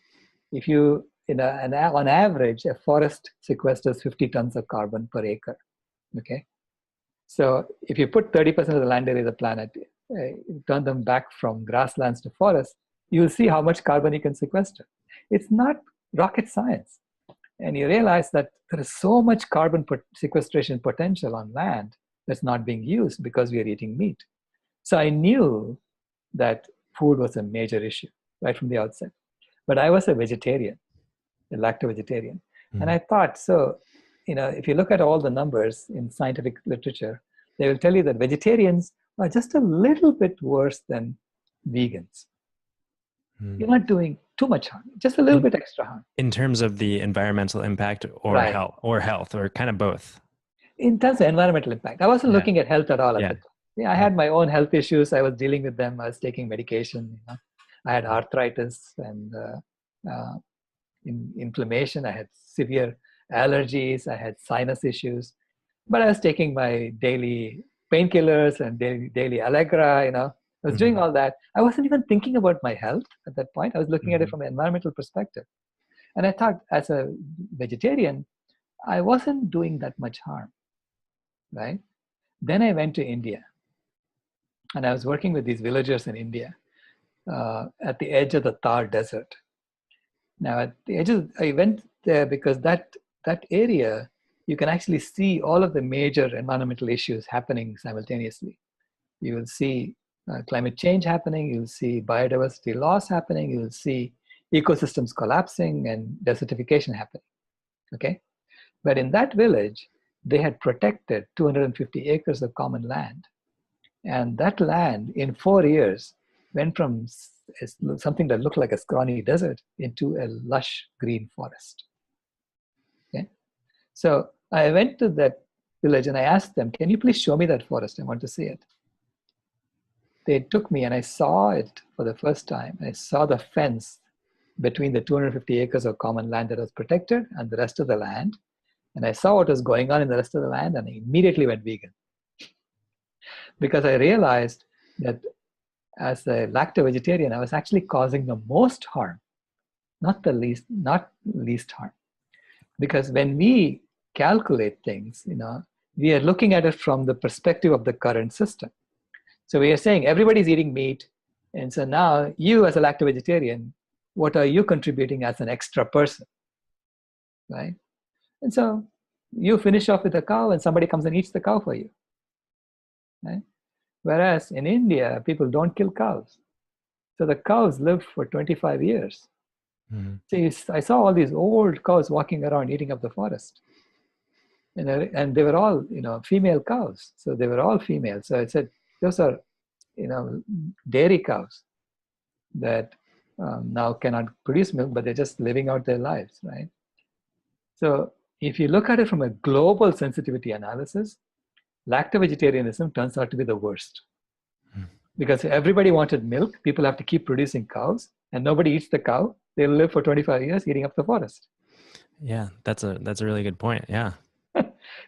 if you on average, a forest sequesters 50 tons of carbon per acre. Okay, so if you put 30% of the land area of the planet, turn them back from grasslands to forests, you'll see how much carbon you can sequester. It's not rocket science. And you realize that there is so much carbon sequestration potential on land that's not being used because we are eating meat. So I knew that food was a major issue right from the outset. But I was a vegetarian, a lacto-vegetarian. And I thought, if you look at all the numbers in scientific literature, they will tell you that vegetarians are just a little bit worse than vegans. You're not doing too much harm, just a little bit extra harm. In terms of the environmental impact or health, or kind of both? In terms of environmental impact. I wasn't looking at health at all at the time. I had my own health issues. I was dealing with them. I was taking medication. I had arthritis and inflammation. I had severe allergies. I had sinus issues. But I was taking my daily painkillers and daily Allegra, I was doing all that. I wasn't even thinking about my health at that point. I was looking at it from an environmental perspective. And I thought, as a vegetarian, I wasn't doing that much harm, right? Then I went to India. And I was working with these villagers in India at the edge of the Thar Desert. Now, at the edges, I went there because that area, you can actually see all of the major environmental issues happening simultaneously. You will see climate change happening, you'll see biodiversity loss happening, you'll see ecosystems collapsing and desertification happening, okay? But in that village, they had protected 250 acres of common land. And that land, in 4 years, went from something that looked like a scrawny desert into a lush green forest. Okay? So I went to that village and I asked them, can you please show me that forest? I want to see it. They took me and I saw it for the first time. I saw the fence between the 250 acres of common land that was protected and the rest of the land. And I saw what was going on in the rest of the land, and I immediately went vegan. Because I realized that as a lacto-vegetarian, I was actually causing the most harm, not least harm. Because when we calculate things, we are looking at it from the perspective of the current system. So we are saying everybody's eating meat. And so now you as a lacto-vegetarian, what are you contributing as an extra person, right? And so you finish off with a cow and somebody comes and eats the cow for you, right? Whereas in India, people don't kill cows. So the cows live for 25 years. Mm. So I saw all these old cows walking around eating up the forest. And they were all, female cows. So they were all female. So I said, those are, dairy cows that now cannot produce milk, but they're just living out their lives, right? So if you look at it from a global sensitivity analysis, lacto-vegetarianism turns out to be the worst. Because everybody wanted milk, people have to keep producing cows, and nobody eats the cow. They'll live for 25 years eating up the forest. Yeah, that's a really good point. Yeah.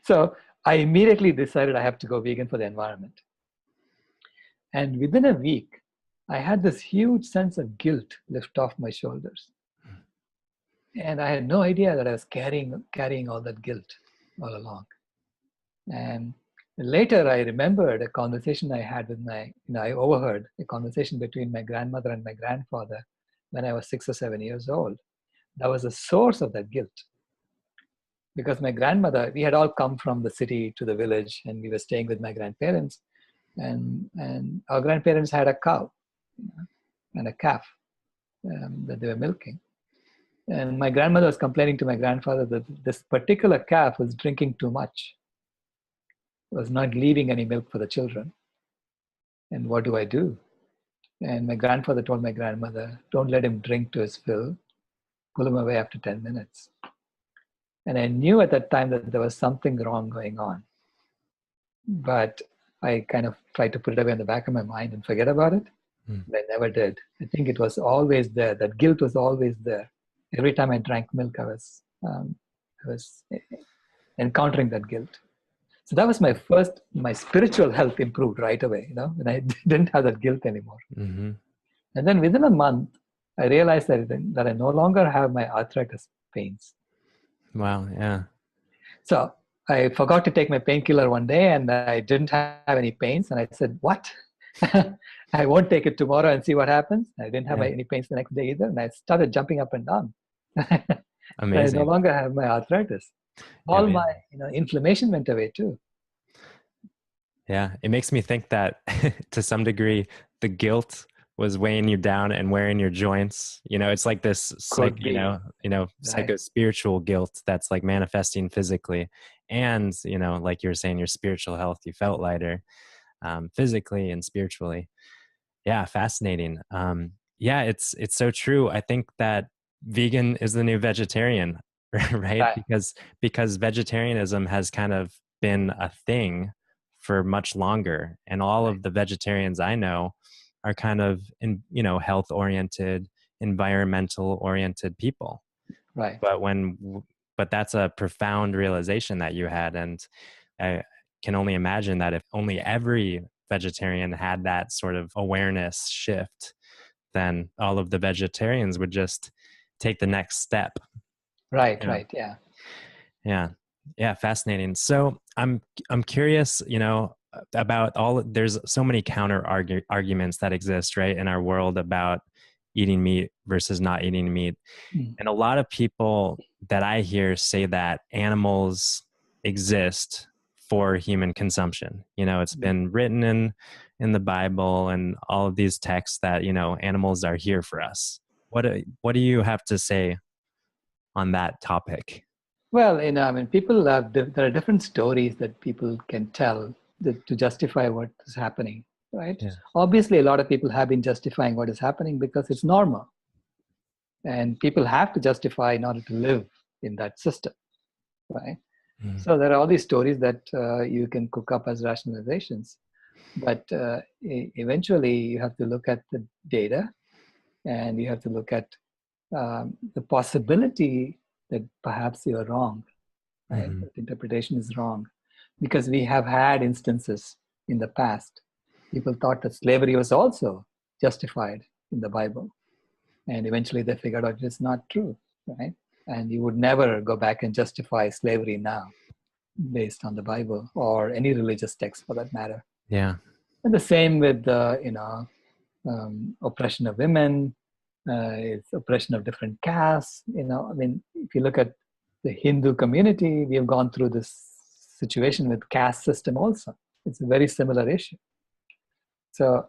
So I immediately decided I have to go vegan for the environment. And within a week, I had this huge sense of guilt lift off my shoulders. And I had no idea that I was carrying all that guilt all along. And later I remembered a conversation I had with I overheard a conversation between my grandmother and my grandfather when I was 6 or 7 years old. That was the source of that guilt. Because my grandmother, we had all come from the city to the village, and we were staying with my grandparents. And our grandparents had a cow, and a calf that they were milking. And my grandmother was complaining to my grandfather that this particular calf was drinking too much, was not leaving any milk for the children. And what do I do? And my grandfather told my grandmother, don't let him drink to his fill, pull him away after 10 minutes. And I knew at that time that there was something wrong going on. But I kind of tried to put it away in the back of my mind and forget about it. But I never did. I think it was always there. That guilt was always there. Every time I drank milk, I was encountering that guilt. So that was my spiritual health improved right away, when I didn't have that guilt anymore. Mm-hmm. And then within a month, I realized that I no longer have my arthritis pains. Wow, yeah. So I forgot to take my painkiller one day and I didn't have any pains. And I said, what? I won't take it tomorrow and see what happens. I didn't have any pains the next day either. And I started jumping up and down. Amazing. I no longer have my arthritis. All my inflammation went away too. Yeah, it makes me think that to some degree, the guilt was weighing you down and wearing your joints. It's like this, psycho-spiritual guilt that's like manifesting physically. And, like you were saying, your spiritual health, you felt lighter physically and spiritually. Yeah, fascinating. Yeah, it's so true. I think that vegan is the new vegetarian, right? Because vegetarianism has kind of been a thing for much longer. And all of the vegetarians I know are kind of health oriented, environmental oriented people. Right. But that's a profound realization that you had. And I can only imagine that if only every vegetarian had that sort of awareness shift, then all of the vegetarians would just take the next step. Right. Yeah. Yeah. Yeah. Fascinating. So I'm curious, about there's so many counter arguments that exist, right, in our world about eating meat versus not eating meat. And a lot of people that I hear say that animals exist for human consumption. It's been written in the Bible and all of these texts that, animals are here for us. What do you have to say on that topic? Well, people there are different stories that people can tell to justify what is happening, right? Yeah. Obviously, a lot of people have been justifying what is happening because it's normal. And people have to justify in order to live in that system, right? So there are all these stories that you can cook up as rationalizations. But eventually, you have to look at the data and you have to look at the possibility that perhaps you're wrong, right? That interpretation is wrong. Because we have had instances in the past. People thought that slavery was also justified in the Bible. And eventually they figured out it's not true, right? And you would never go back and justify slavery now. based on the Bible or any religious text for that matter. Yeah. And the same with the, oppression of women, it's oppression of different castes. I mean, if you look at the Hindu community, we have gone through this situation with caste system also. It's a very similar issue. So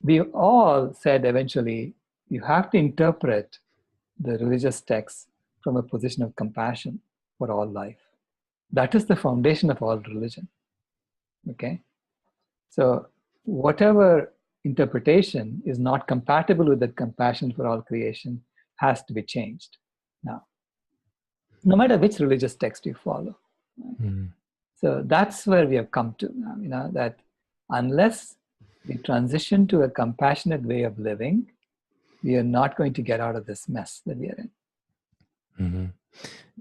we all said eventually, you have to interpret the religious texts from a position of compassion for all life. That is the foundation of all religion. Okay? So whatever interpretation is not compatible with that compassion for all creation has to be changed. Now, no matter which religious text you follow. Mm. So that's where we have come to now, that unless we transition to a compassionate way of living, we are not going to get out of this mess that we are in. Mm-hmm.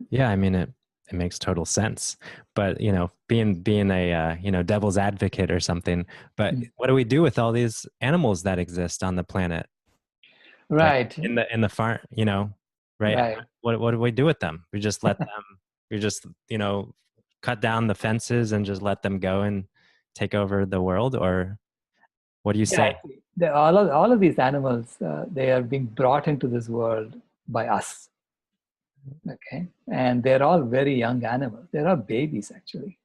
Yeah, I mean, it makes total sense. But, being a, devil's advocate or something, but what do we do with all these animals that exist on the planet? Right. Like in the farm, right? Right. What do we do with them? We just let them, we just, cut down the fences and just let them go and take over the world? Or what do you say? All of these animals, they are being brought into this world by us. Okay. And they're all very young animals. They're all babies, actually.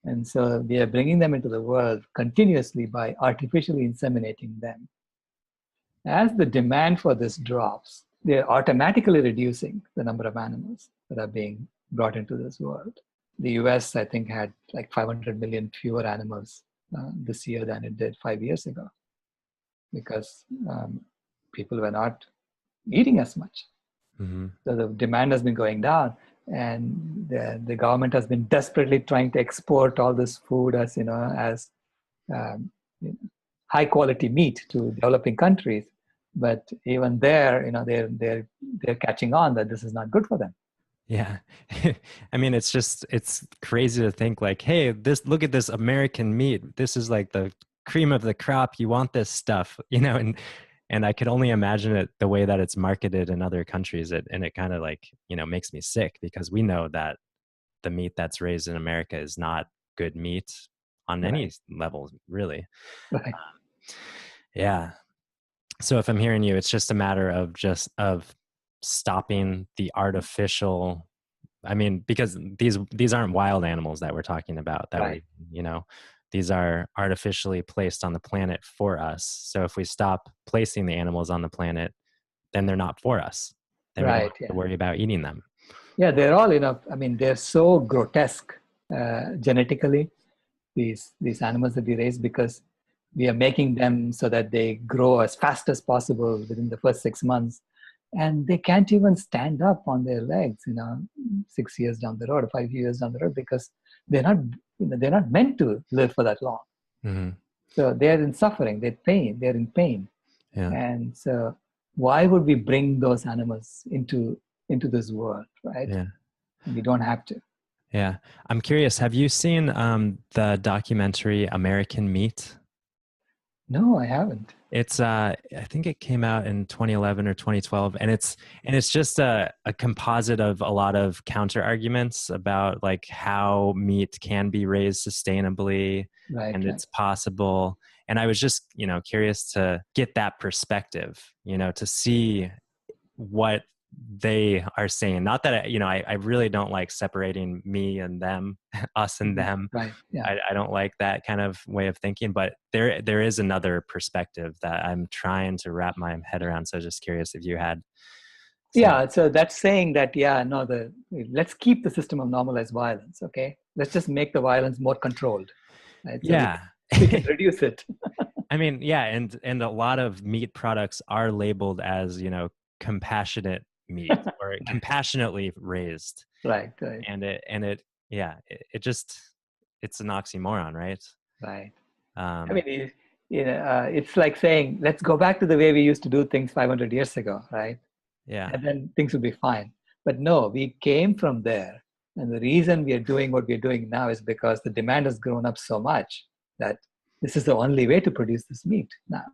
And so we are bringing them into the world continuously by artificially inseminating them. As the demand for this drops, they're automatically reducing the number of animals that are being brought into this world. The US, I think, had like 500 million fewer animals this year than it did 5 years ago, because people were not eating as much. Mm-hmm. So the demand has been going down, and the government has been desperately trying to export all this food as high quality meat to developing countries. But even there, they're catching on that this is not good for them. Yeah. I mean, it's crazy to think like, hey, look at this American meat. This is like the cream of the crop. You want this stuff, and I could only imagine it the way that it's marketed in other countries. And it kind of like, makes me sick, because we know that the meat that's raised in America is not good meat on any level, really. Right. Yeah. So if I'm hearing you, it's just a matter of stopping the artificial, I mean, because these aren't wild animals that we're talking about, that these are artificially placed on the planet for us. So if we stop placing the animals on the planet, then they're not for us. Then we don't have to worry about eating them. Yeah, they're all I mean, they're so grotesque genetically, these animals that we raise, because we are making them so that they grow as fast as possible within the first 6 months. And they can't even stand up on their legs, 6 years down the road, or 5 years down the road, because they're not meant to live for that long. Mm-hmm. So they're in suffering, they're in pain. Yeah. And so why would we bring those animals into this world, right? Yeah. And we don't have to. Yeah. I'm curious, have you seen the documentary American Meat? No, I haven't. It's I think it came out in 2011 or 2012, and it's just a composite of a lot of counter arguments about like how meat can be raised sustainably, it's possible. And I was just, curious to get that perspective, to see what they are saying. Not that I really don't like separating me and them, us and them. Right. Yeah. I don't like that kind of way of thinking, but there is another perspective that I'm trying to wrap my head around. So just curious if you had. So that's saying that, let's keep the system of normalized violence. Okay. Let's just make the violence more controlled. Right? So we can reduce it. I mean, yeah. And a lot of meat products are labeled as, compassionate meat or compassionately raised. Right. And it just, it's an oxymoron, right? Right. I mean, it's like saying, let's go back to the way we used to do things 500 years ago, right? Yeah. And then things will be fine. But no, we came from there. And the reason we are doing what we're doing now is because the demand has grown up so much that this is the only way to produce this meat now.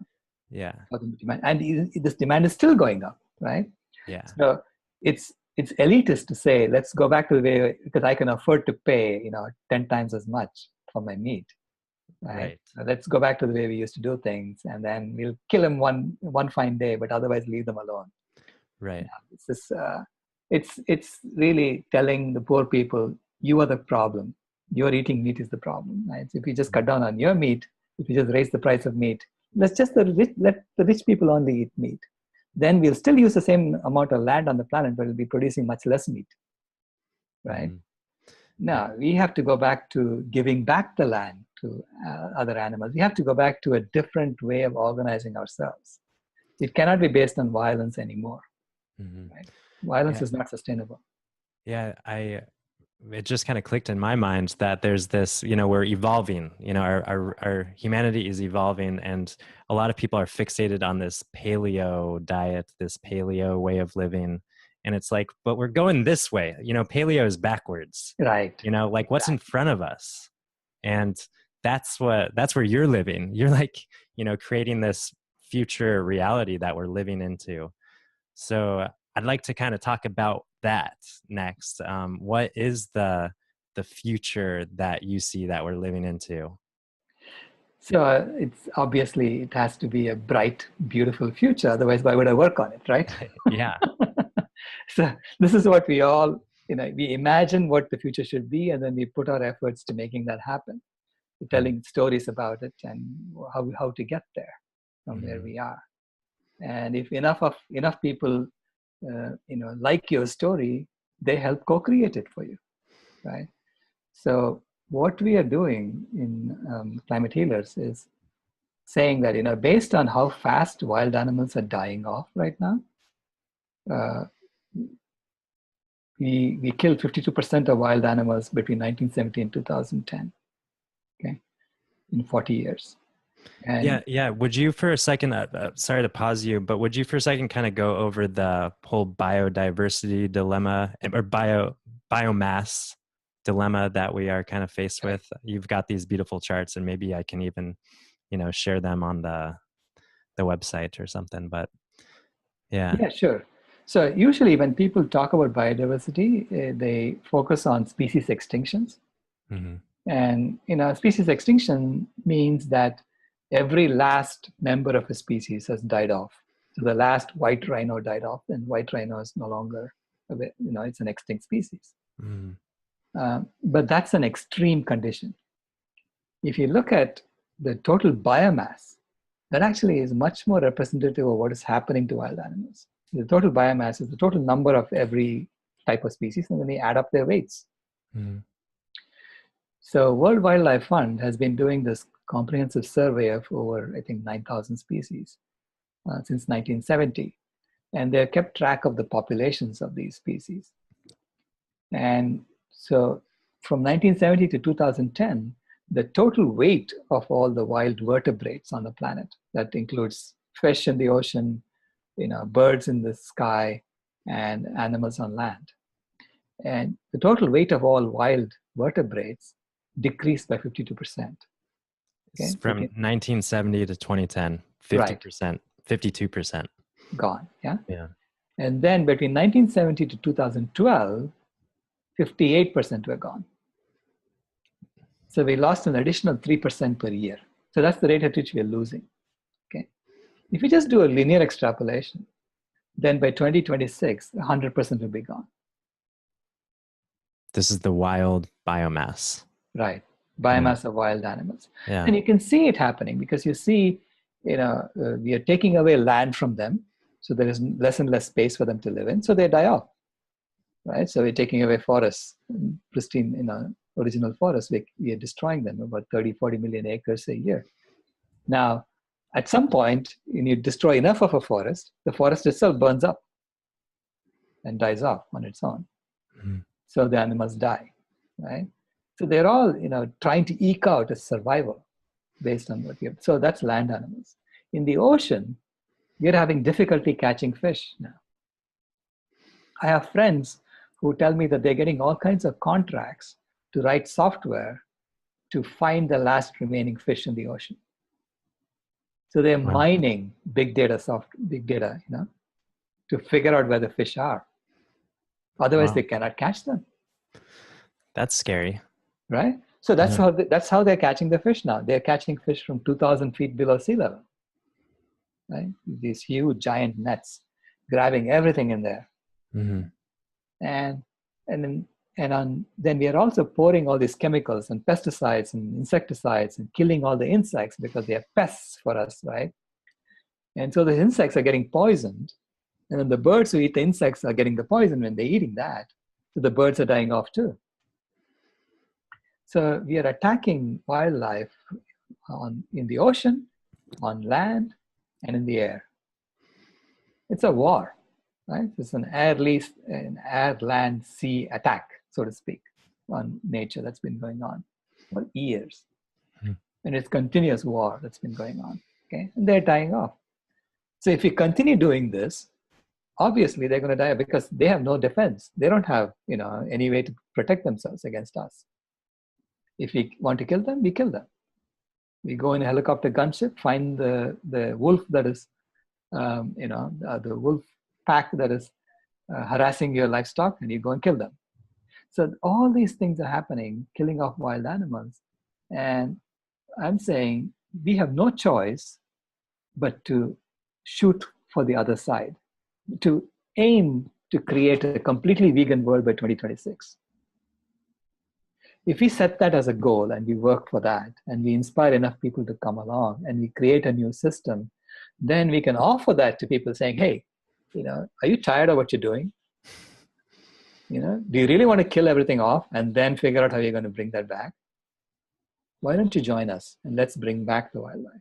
Yeah. And this demand is still going up, right? Yeah. So it's it's elitist to say, let's go back to the way, because I can afford to pay, 10 times as much for my meat, right? Right. So let's go back to the way we used to do things, and then we'll kill them one fine day, but otherwise leave them alone. Right. It's this, it's really telling the poor people, you are the problem. Your eating meat is the problem, right? So if you just cut down on your meat, if you just raise the price of meat, let the rich people only eat meat. Then we'll still use the same amount of land on the planet, but we'll be producing much less meat, right? Mhm. Now, we have to go back to giving back the land to other animals. We have to go back to a different way of organizing ourselves. It cannot be based on violence anymore, Mhm. right? Violence Yeah. is not sustainable. Yeah. It just kind of clicked in my mind that there's this, we're evolving, our humanity is evolving, and a lot of people are fixated on this paleo diet, this paleo way of living. And it's like, but we're going this way, paleo is backwards, Right. like what's in front of us. And that's where you're living. You're like, creating this future reality that we're living into. So I'd like to kind of talk about that next. What is the future that you see that we're living into? So it's obviously it has to be a bright, beautiful future. Otherwise, why would I work on it, right? Yeah. So this is what we all, we imagine what the future should be, and then we put our efforts to making that happen, telling stories about it and how to get there from where Mm-hmm. we are. And if enough people, like your story, they help co-create it for you, right? So what we are doing in Climate Healers is saying that, based on how fast wild animals are dying off right now, uh, we killed 52% of wild animals between 1970 and 2010, okay, in 40 years. And Yeah. Would you for a second, sorry to pause you, but would you for a second kind of go over the whole biodiversity dilemma or biomass dilemma that we are kind of faced with? You've got these beautiful charts, and maybe I can even, share them on the website or something, but yeah. yeah, sure. So usually when people talk about biodiversity, they focus on species extinctions. Mm-hmm. And species extinction means that every last member of a species has died off. So the last white rhino died off, and white rhino is no longer, it's an extinct species. Mm-hmm. But that's an extreme condition. If you look at the total biomass, that actually is much more representative of what is happening to wild animals. The total biomass is the total number of every type of species, and then we add up their weights. Mm-hmm. So World Wildlife Fund has been doing this comprehensive survey of over, I think, 9,000 species since 1970. And they've kept track of the populations of these species. And so from 1970 to 2010, the total weight of all the wild vertebrates on the planet, that includes fish in the ocean, birds in the sky, and animals on land. And the total weight of all wild vertebrates decreased by 52%. Okay, From 1970 to 2010, right, 50%, 52%. gone. Yeah. Yeah. And then between 1970 to 2012, 58% were gone. So we lost an additional 3% per year. So that's the rate at which we are losing. Okay. If we just do a linear extrapolation, then by 2026, 100% will be gone. This is the wild biomass. Right. Biomass of wild animals. Yeah. And you can see it happening because you see, we are taking away land from them. So there is less and less space for them to live in. So they die off. Right. So we're taking away forests, pristine, original forests. We are destroying them, about 30, 40 million acres a year. Now, at some point, when you destroy enough of a forest, the forest itself burns up and dies off on its own. Mm-hmm. So the animals die, right? So they're all, trying to eke out a survival based on what you have. So that's land animals. In the ocean, we're having difficulty catching fish now. I have friends who tell me that they're getting all kinds of contracts to write software to find the last remaining fish in the ocean. So they're mining big data, to figure out where the fish are. Otherwise, Wow. they cannot catch them, That's scary. right? So Yeah. that's how they're catching the fish now. They're catching fish from 2,000 feet below sea level, right? These huge giant nets, grabbing everything in there, Mm-hmm. and and then then we are also pouring all these chemicals and pesticides and insecticides and killing all the insects because they are pests for us, right? And so the insects are getting poisoned, and then the birds who eat the insects are getting the poison when they're eating that. So the birds are dying off too. So we are attacking wildlife in the ocean, on land, and in the air. It's a war, right? It's an air, land, sea attack, so to speak, on nature that's been going on for years. Mhm. And it's continuous war that's been going on, okay? And they're dying off. So if we continue doing this, obviously they're going to die because they have no defense. They don't have, any way to protect themselves against us. If we want to kill them, we kill them. We go in a helicopter gunship, find the wolf that is, the wolf pack that is harassing your livestock, and you go and kill them. So all these things are happening, killing off wild animals. And I'm saying we have no choice but to shoot for the other side, to aim to create a completely vegan world by 2026. If we set that as a goal and we work for that and we inspire enough people to come along and we create a new system, then we can offer that to people saying, hey, are you tired of what you're doing? Do you really want to kill everything off and then figure out how you're going to bring that back? Why don't you join us and let's bring back the wildlife?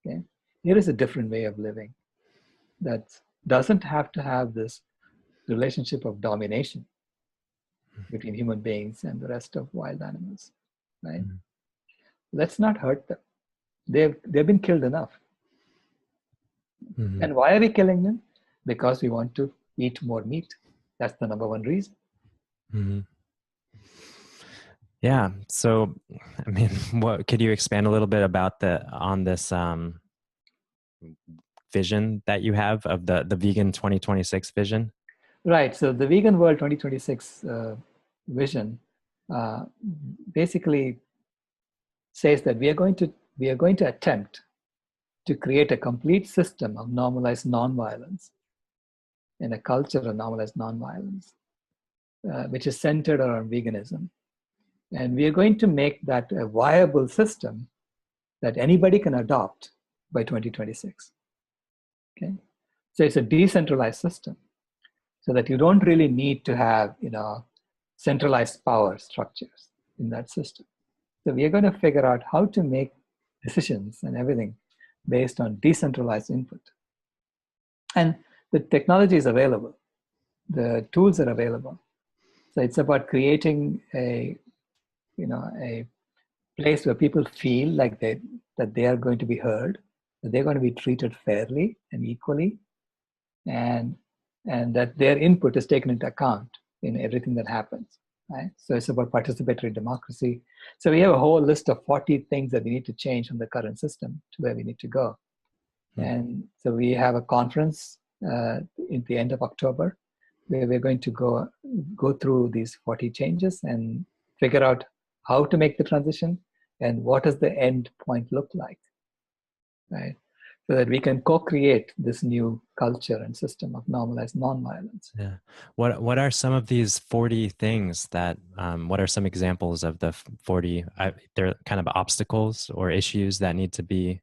Okay. Here is a different way of living that doesn't have to have this relationship of domination between human beings and the rest of wild animals, right? Mhm. Let's not hurt them. They've been killed enough. Mhm. And why are we killing them? Because we want to eat more meat. That's the number one reason. Mhm. Yeah. So, I mean, what could you expand a little bit about on this vision that you have of the vegan 2026 vision? Right. So the Vegan World 2026 vision uh, basically says that we are going to attempt to create a complete system of normalized nonviolence and a culture of normalized nonviolence, which is centered around veganism. And we are going to make that a viable system that anybody can adopt by 2026. Okay, so it's a decentralized system, so that you don't really need to have centralized power structures in that system. So we are going to figure out how to make decisions and everything based on decentralized input. And the technology is available, the tools are available. So it's about creating a place where people feel like that they are going to be heard, that they're going to be treated fairly and equally, and that their input is taken into account in everything that happens. Right? So it's about participatory democracy. So we have a whole list of 40 things that we need to change from the current system to where we need to go. And so we have a conference in the end of October where we're going to go through these 40 changes and figure out how to make the transition and what does the end point look like, right? So that we can co-create this new culture and system of normalized nonviolence. Yeah. What are some of these 40 things that what are some examples of the 40 they're kind of obstacles or issues that need to be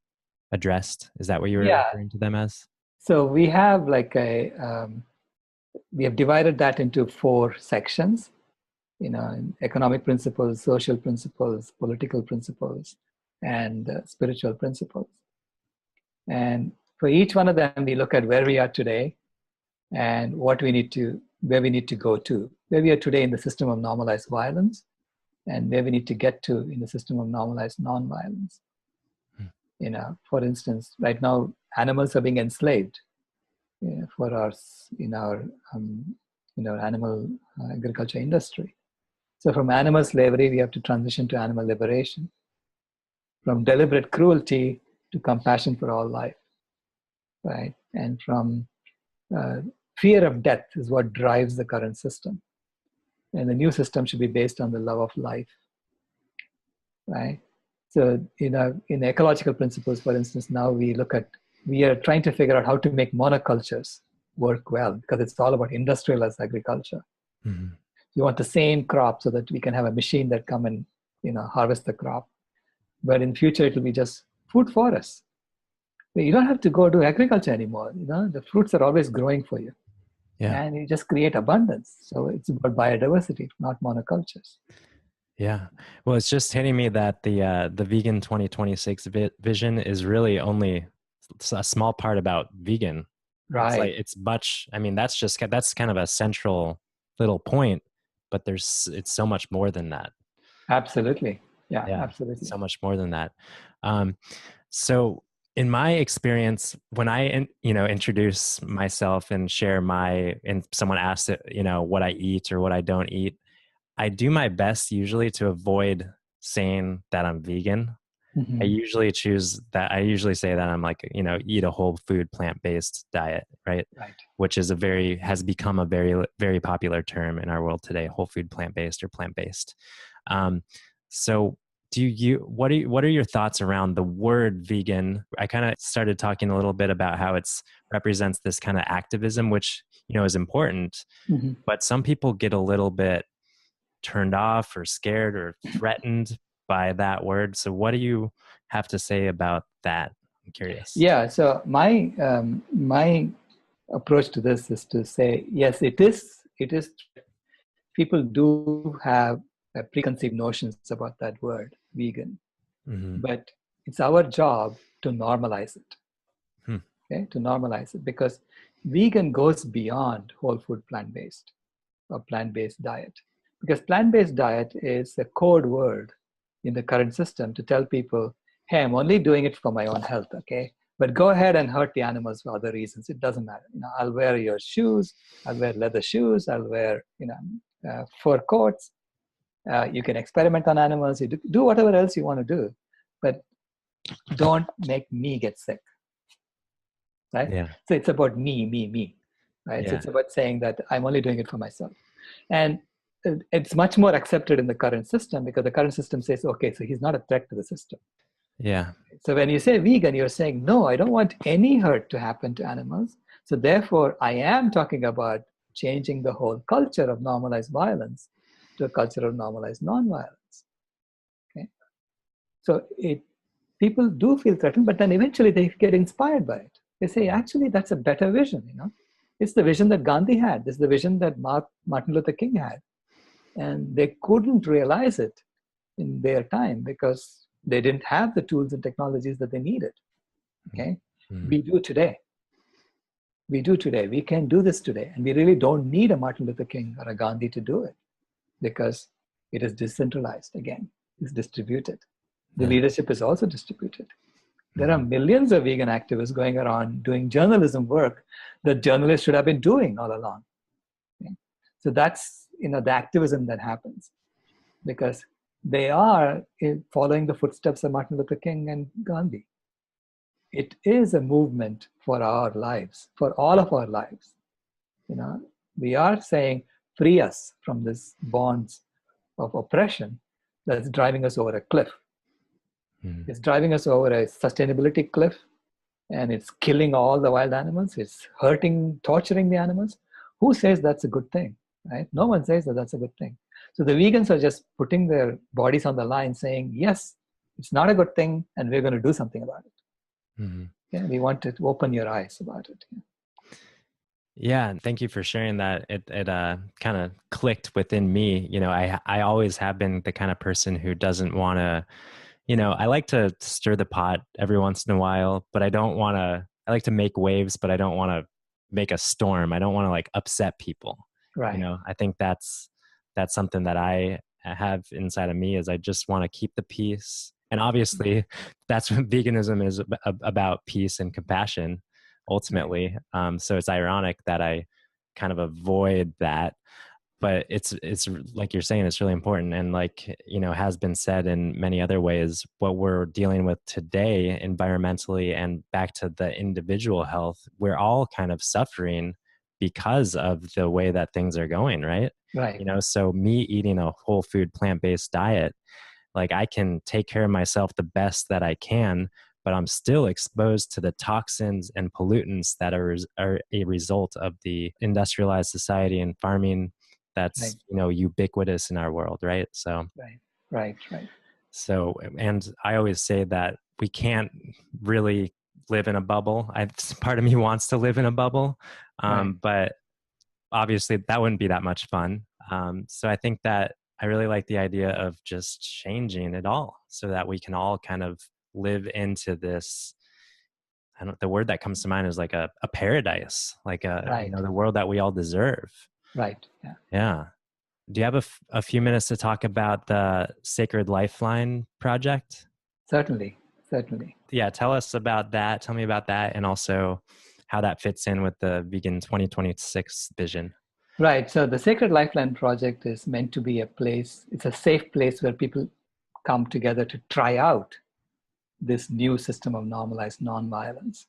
addressed? Is that what you were Yeah. referring to them as? So we have we have divided that into 4 sections, economic principles, social principles, political principles, and spiritual principles. And for each one of them, we look at where we are today and where we need to go to. Where we are today in the system of normalized violence and where we need to get to in the system of normalized nonviolence. For instance, right now, animals are being enslaved for our animal agriculture industry. So from animal slavery, we have to transition to animal liberation, from deliberate cruelty to compassion for all life, right? And from fear of death is what drives the current system. And the new system should be based on the love of life, right? So, in ecological principles, for instance, now we are trying to figure out how to make monocultures work well, because it's all about industrialized agriculture. Mm-hmm. You want the same crop so that we can have a machine that come and, harvest the crop. But in future, it will be just food forests. You don't have to go do agriculture anymore. The fruits are always growing for you. Yeah. And you just create abundance. So it's about biodiversity, not monocultures. Yeah. Well, it's just hitting me that the vegan 2026 vision is really only a small part about vegan. Right. It's much, I mean, that's kind of a central little point, but it's so much more than that. Absolutely. Yeah, Yeah. absolutely. So much more than that. So in my experience, when I, introduce myself and share and someone asks it, what I eat or what I don't eat, I do my best usually to avoid saying that I'm vegan. Mm-hmm. I usually say that I'm like, eat a whole food, plant-based diet, right? Right. Which has become a very, very popular term in our world today, whole food, plant-based or plant-based. So what are your thoughts around the word vegan? I kind of started talking a little bit about how represents this kind of activism, which, is important, Mm-hmm. but some people get a little bit turned off or scared or threatened by that word. So what do you have to say about that? I'm curious. Yeah. So my approach to this is to say, yes, it is. People do have preconceived notions about that word, vegan, Mm-hmm. but it's our job to normalize it. Hmm. Okay, to normalize it, because vegan goes beyond whole food, plant-based or plant-based diet. Because plant-based diet is a code word in the current system to tell people, hey, I'm only doing it for my own health, okay? But go ahead and hurt the animals for other reasons. It doesn't matter. I'll wear your shoes. I'll wear leather shoes. I'll wear, fur coats. You can experiment on animals. You do whatever else you want to do, but don't make me get sick, right? Yeah. So it's about me, right? Yeah. So it's about saying that I'm only doing it for myself. And it's much more accepted in the current system, because the current system says, okay, so he's not a threat to the system. Yeah. So when you say vegan, you're saying, no, I don't want any hurt to happen to animals. So therefore, I am talking about changing the whole culture of normalized violence to a culture of normalized nonviolence. Okay. So people do feel threatened, but then eventually they get inspired by it. They say, actually, that's a better vision. It's the vision that Gandhi had. It's the vision that Martin Luther King had. And they couldn't realize it in their time because they didn't have the tools and technologies that they needed. Okay. Mm-hmm. We do today. We can do this today. And we really don't need a Martin Luther King or a Gandhi to do it, because it is decentralized again. It's distributed. The leadership is also distributed. There are millions of vegan activists going around doing journalism work that journalists should have been doing all along. Okay? So that's, the activism that happens, because they are following the footsteps of Martin Luther King and Gandhi. It is a movement for our lives, for all of our lives. We are saying, free us from this bonds of oppression that's driving us over a cliff. Mm-hmm. It's driving us over a sustainability cliff, and it's killing all the wild animals. It's torturing the animals. Who says that's a good thing, right? No one says that that's a good thing. So the vegans are just putting their bodies on the line saying, yes, it's not a good thing, and we're going to do something about it. Mm-hmm. Yeah, we want to open your eyes about it. Yeah, thank you for sharing that. It kind of clicked within me. I always have been the kind of person who doesn't want to, I like to stir the pot every once in a while, but I like to make waves, but I don't want to make a storm. I don't want to like upset people. Right. I think that's something that I have inside of me, is I just want to keep the peace. And obviously that's what veganism is about, peace and compassion, ultimately. So it's ironic that I kind of avoid that, but it's like you're saying, it's really important. And like, has been said in many other ways, what we're dealing with today environmentally and back to the individual health, we're all kind of suffering because of the way that things are going, right? Right. So me eating a whole food plant-based diet, like I can take care of myself the best that I can, but I'm still exposed to the toxins and pollutants that are a result of the industrialized society and farming Right. that's, ubiquitous in our world, right? Right. Right. Right. So, and I always say that we can't really live in a bubble. Part of me wants to live in a bubble, Right. but obviously that wouldn't be that much fun. So I think that I really like the idea of just changing it all so that we can all kind of live into this. The word that comes to mind is like a paradise, like Right. the world that we all deserve. Right. Yeah. Yeah. Do you have a few minutes to talk about the Sacred Lifeline project? Certainly. Certainly. Yeah, tell us about that. Tell me about that, and also how that fits in with the Vegan 2026 vision. Right. So the Sacred Lifeline project is meant to be a place, it's a safe place where people come together to try out this new system of normalized nonviolence.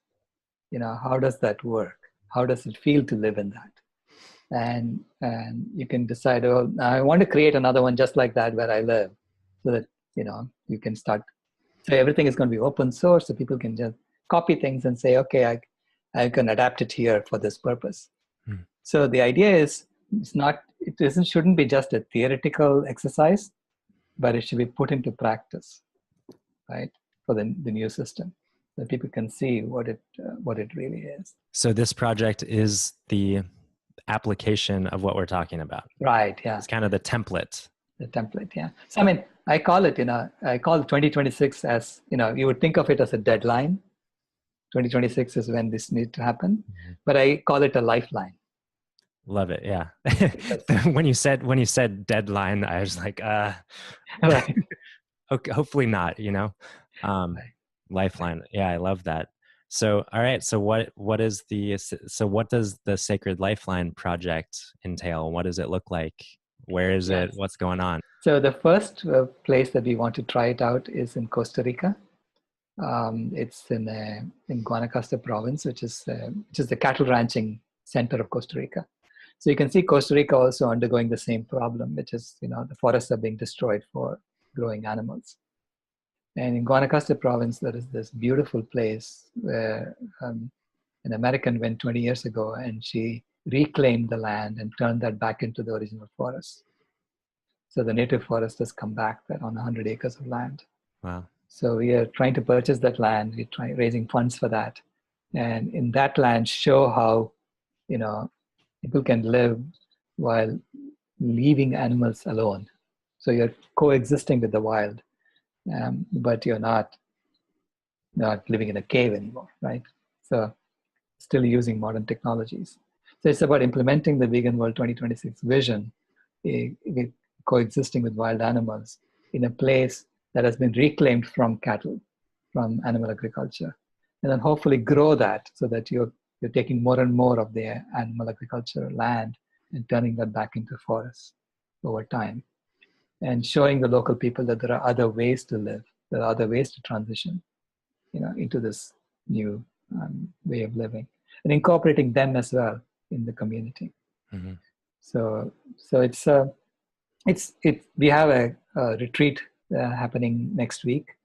How does that work? How does it feel to live in that? And you can decide, oh, I want to create another one just like that where I live, so that you can start. So everything is going to be open source, so people can just copy things and say, okay, I can adapt it here for this purpose. Hmm. So the idea is, shouldn't be just a theoretical exercise, but it should be put into practice, right, for the new system, so people can see what it really is. So this project is the application of what we're talking about. Right. Yeah. It's kind of the template. The template. Yeah. So I mean, I call 2026 as, you would think of it as a deadline. 2026 is when this needs to happen, but I call it a lifeline. Love it. Yeah. when you said deadline, I was like, Right. okay, hopefully not, Right. Lifeline. Yeah. I love that. So, all right. So what does the Sacred Lifeline project entail? What does it look like? Where is it? What's going on? So the first place that we want to try it out is in Costa Rica. It's in Guanacaste province, which is the cattle ranching center of Costa Rica. So you can see Costa Rica also undergoing the same problem, which is, the forests are being destroyed for growing animals. And in Guanacaste province, there is this beautiful place where an American went 20 years ago, and she reclaimed the land and turned that back into the original forest. So the native forest has come back there on 100 acres of land. Wow. So we are trying to purchase that land. We're raising funds for that. And in that land, show how, people can live while leaving animals alone. So you're coexisting with the wild, but you're not living in a cave anymore, right? So still using modern technologies. So it's about implementing the Vegan World 2026 vision, with coexisting with wild animals in a place that has been reclaimed from cattle, from animal agriculture, and then hopefully grow that so that you're taking more and more of the animal agriculture land and turning that back into forests over time, and showing the local people that there are other ways to live, there are other ways to transition, into this new way of living, and incorporating them as well in the community. Mm-hmm. So we have a retreat happening next week,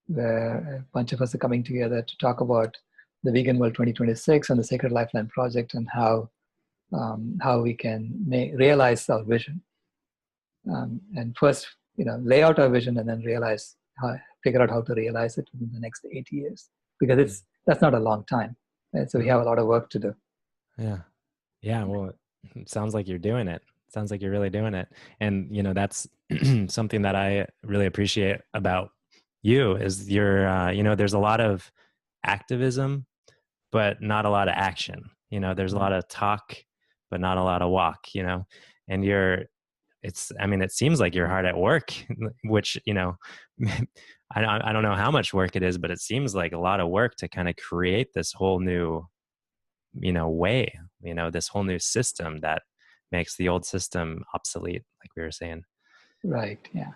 where a bunch of us are coming together to talk about the Vegan World 2026 and the Sacred Lifeline project, and how we can realize our vision. And first, lay out our vision, and then figure out how to realize it within the next 8 years, because that's not a long time. Right? So we have a lot of work to do. Yeah. Yeah. Well, it sounds like you're doing it. Sounds like you're really doing it. And, that's something that I really appreciate about you is there's a lot of activism, but not a lot of action. There's a lot of talk, but not a lot of walk, and it seems like you're hard at work, which, I don't know how much work it is, but it seems like a lot of work to kind of create this whole new, way, this whole new system that makes the old system obsolete, like we were saying. Right. Yeah.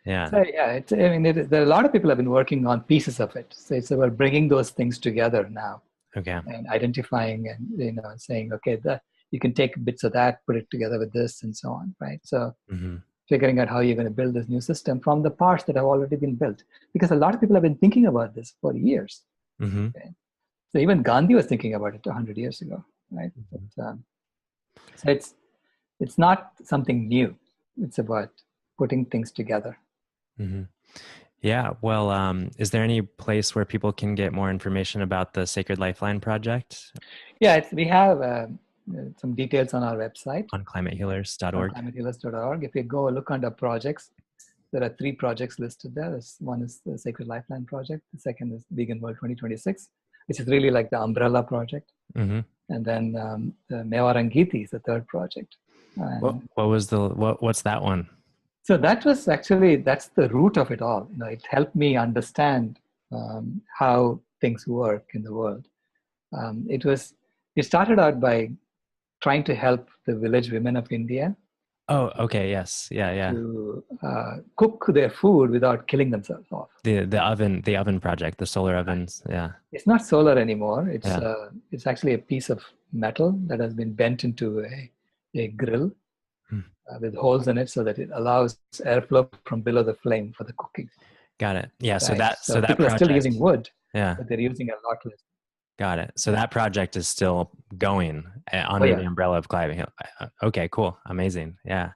Yeah. So yeah, there are a lot of people have been working on pieces of it. So it's about bringing those things together now. Okay. And identifying and saying, okay, you can take bits of that, put it together with this, and so on, right? So Mm-hmm. figuring out how you're going to build this new system from the parts that have already been built, because a lot of people have been thinking about this for years. Mm-hmm. Okay? So even Gandhi was thinking about it 100 years ago, right? But, so it's not something new. It's about putting things together. Mm-hmm. Yeah. Well, is there any place where people can get more information about the Sacred Lifeline project Yeah, we have some details on our website, on climatehealers.org? climatehealers.org. If you go look under projects, there are 3 projects listed there. One is the Sacred Lifeline Project. The second is Vegan World 2026, which is really like the umbrella project. Mm-hmm. And then the Mewarangiti is the third project. And What's that one? so that was actually, that's the root of it all. It helped me understand how things work in the world. It started out by trying to help the village women of India Oh, okay. Yes. Yeah. Yeah. to cook their food without killing themselves off. The oven project, the solar ovens. Yeah. It's not solar anymore. Yeah. It's actually a piece of metal that has been bent into a grill Hmm. with holes in it so that it allows airflow from below the flame for the cooking. Got it. Yeah. So Right. so that people are still project. using wood, Yeah. but they're using a lot less. Got it. So that project is still going under the umbrella of climate. Okay, cool. Amazing. Yeah.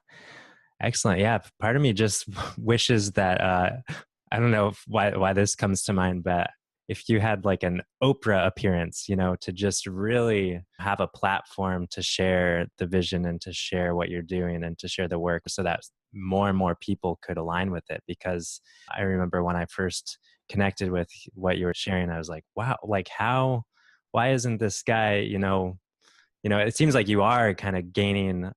Excellent. Yeah. Part of me just wishes that, I don't know why this comes to mind, but if you had like an Oprah appearance, to just really have a platform to share the vision and to share what you're doing and to share the work so that more and more people could align with it. Because I remember when I first connected with what you were sharing, I was like, wow, like why isn't this guy, it seems like you are kind of gaining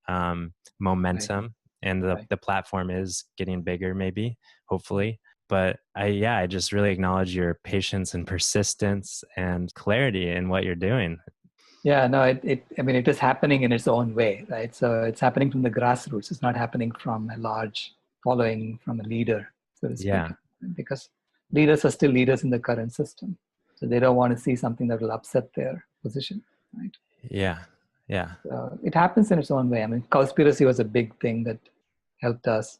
momentum, Right. and the platform is getting bigger, maybe, hopefully. But I just really acknowledge your patience and persistence and clarity in what you're doing. Yeah, no, it is happening in its own way, right? So it's happening from the grassroots. It's not happening from a large following, from a leader, so to speak, Yeah. because leaders are still leaders in the current system. So they don't want to see something that will upset their position, right? Yeah. Yeah. So it happens in its own way. I mean, Cowspiracy was a big thing that helped us,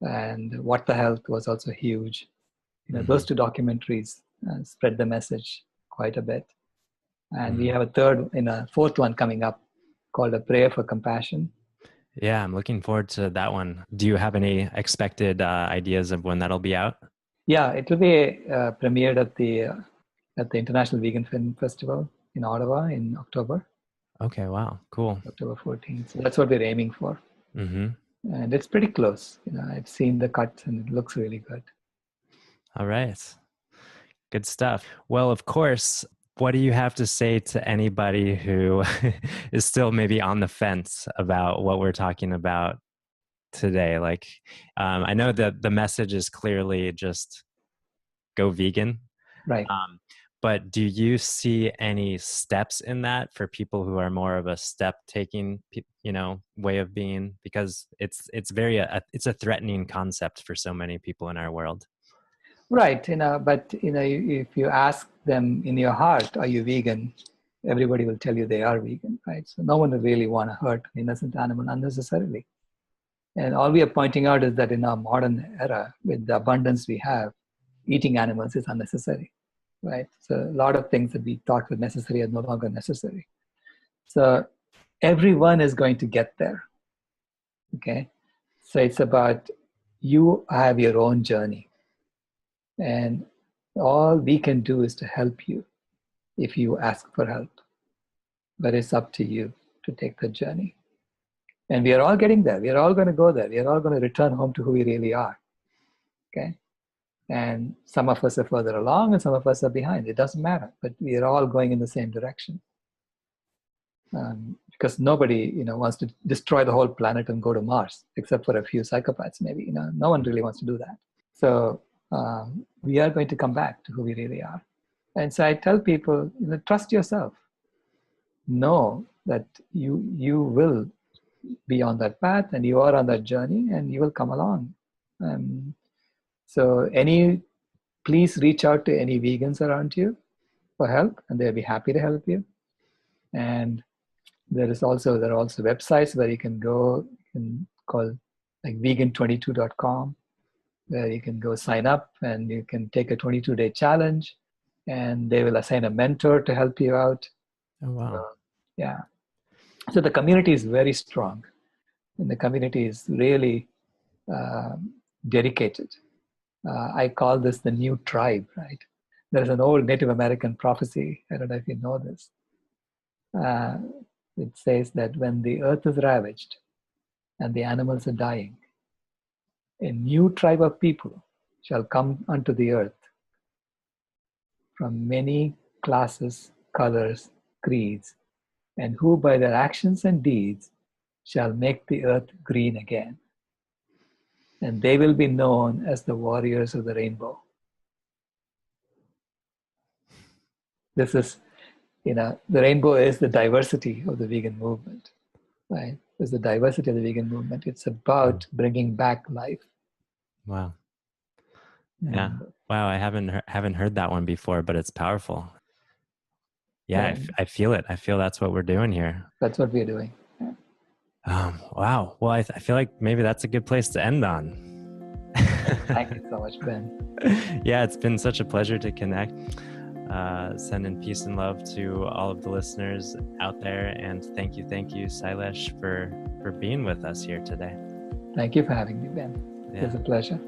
and What the Health was also huge. Mm-hmm. Those 2 documentaries spread the message quite a bit. And we Mm-hmm. have a fourth one coming up called A Prayer for Compassion. Yeah, I'm looking forward to that one. Do you have any expected ideas of when that'll be out? Yeah, it will be premiered at the International Vegan Film Festival in Ottawa in October. Okay, wow, cool. October 14th. So that's what we're aiming for. Mm-hmm. And it's pretty close. I've seen the cuts and it looks really good. All right. Good stuff. Well, of course, what do you have to say to anybody who is still maybe on the fence about what we're talking about today? Like, I know that the message is clearly just go vegan. Right. But do you see any steps in that for people who are more of a step taking, way of being? Because it's it's a threatening concept for so many people in our world. Right. But if you ask them in your heart, are you vegan? Everybody will tell you they are vegan, right? So no one will really want to hurt an innocent animal unnecessarily. And all we are pointing out is that in our modern era, with the abundance we have, eating animals is unnecessary, right? So a lot of things that we thought were necessary are no longer necessary. So everyone is going to get there, okay? So it's about you have your own journey. And all we can do is to help you if you ask for help. But it's up to you to take the journey. And we are all getting there. We are all going to go there. We are all going to return home to who we really are, okay? And some of us are further along and some of us are behind. It doesn't matter, but we are all going in the same direction. Because nobody, wants to destroy the whole planet and go to Mars, except for a few psychopaths, maybe. No one really wants to do that. So we are going to come back to who we really are. And so I tell people, trust yourself. Know that you will be on that path and you are on that journey and you will come along. So please reach out to any vegans around you for help and they'll be happy to help you. And There are also websites where you can go, call like vegan22.com, where you can go sign up and you can take a 22-day challenge, and they will assign a mentor to help you out. Oh, wow. Yeah. So the community is very strong, and the community is really dedicated. I call this the new tribe, right? There's an old Native American prophecy. I don't know if you know this. Uh, it says that when the earth is ravaged and the animals are dying, a new tribe of people shall come unto the earth from many classes, colors, creeds, and who by their actions and deeds shall make the earth green again. And they will be known as the warriors of the rainbow. This is, the rainbow is the diversity of the vegan movement, right? It's the diversity of the vegan movement. It's about bringing back life. Wow. Yeah. And, Wow. I haven't heard that one before, but it's powerful. Yeah. I feel it. I feel that's what we're doing here. That's what we're doing. Wow. Well, I feel like maybe that's a good place to end on. Thank you so much, Ben. Yeah, it's been such a pleasure to connect. Sending peace and love to all of the listeners out there. And thank you, Sailesh, for being with us here today. Thank you for having me, Ben. Yeah. It was a pleasure.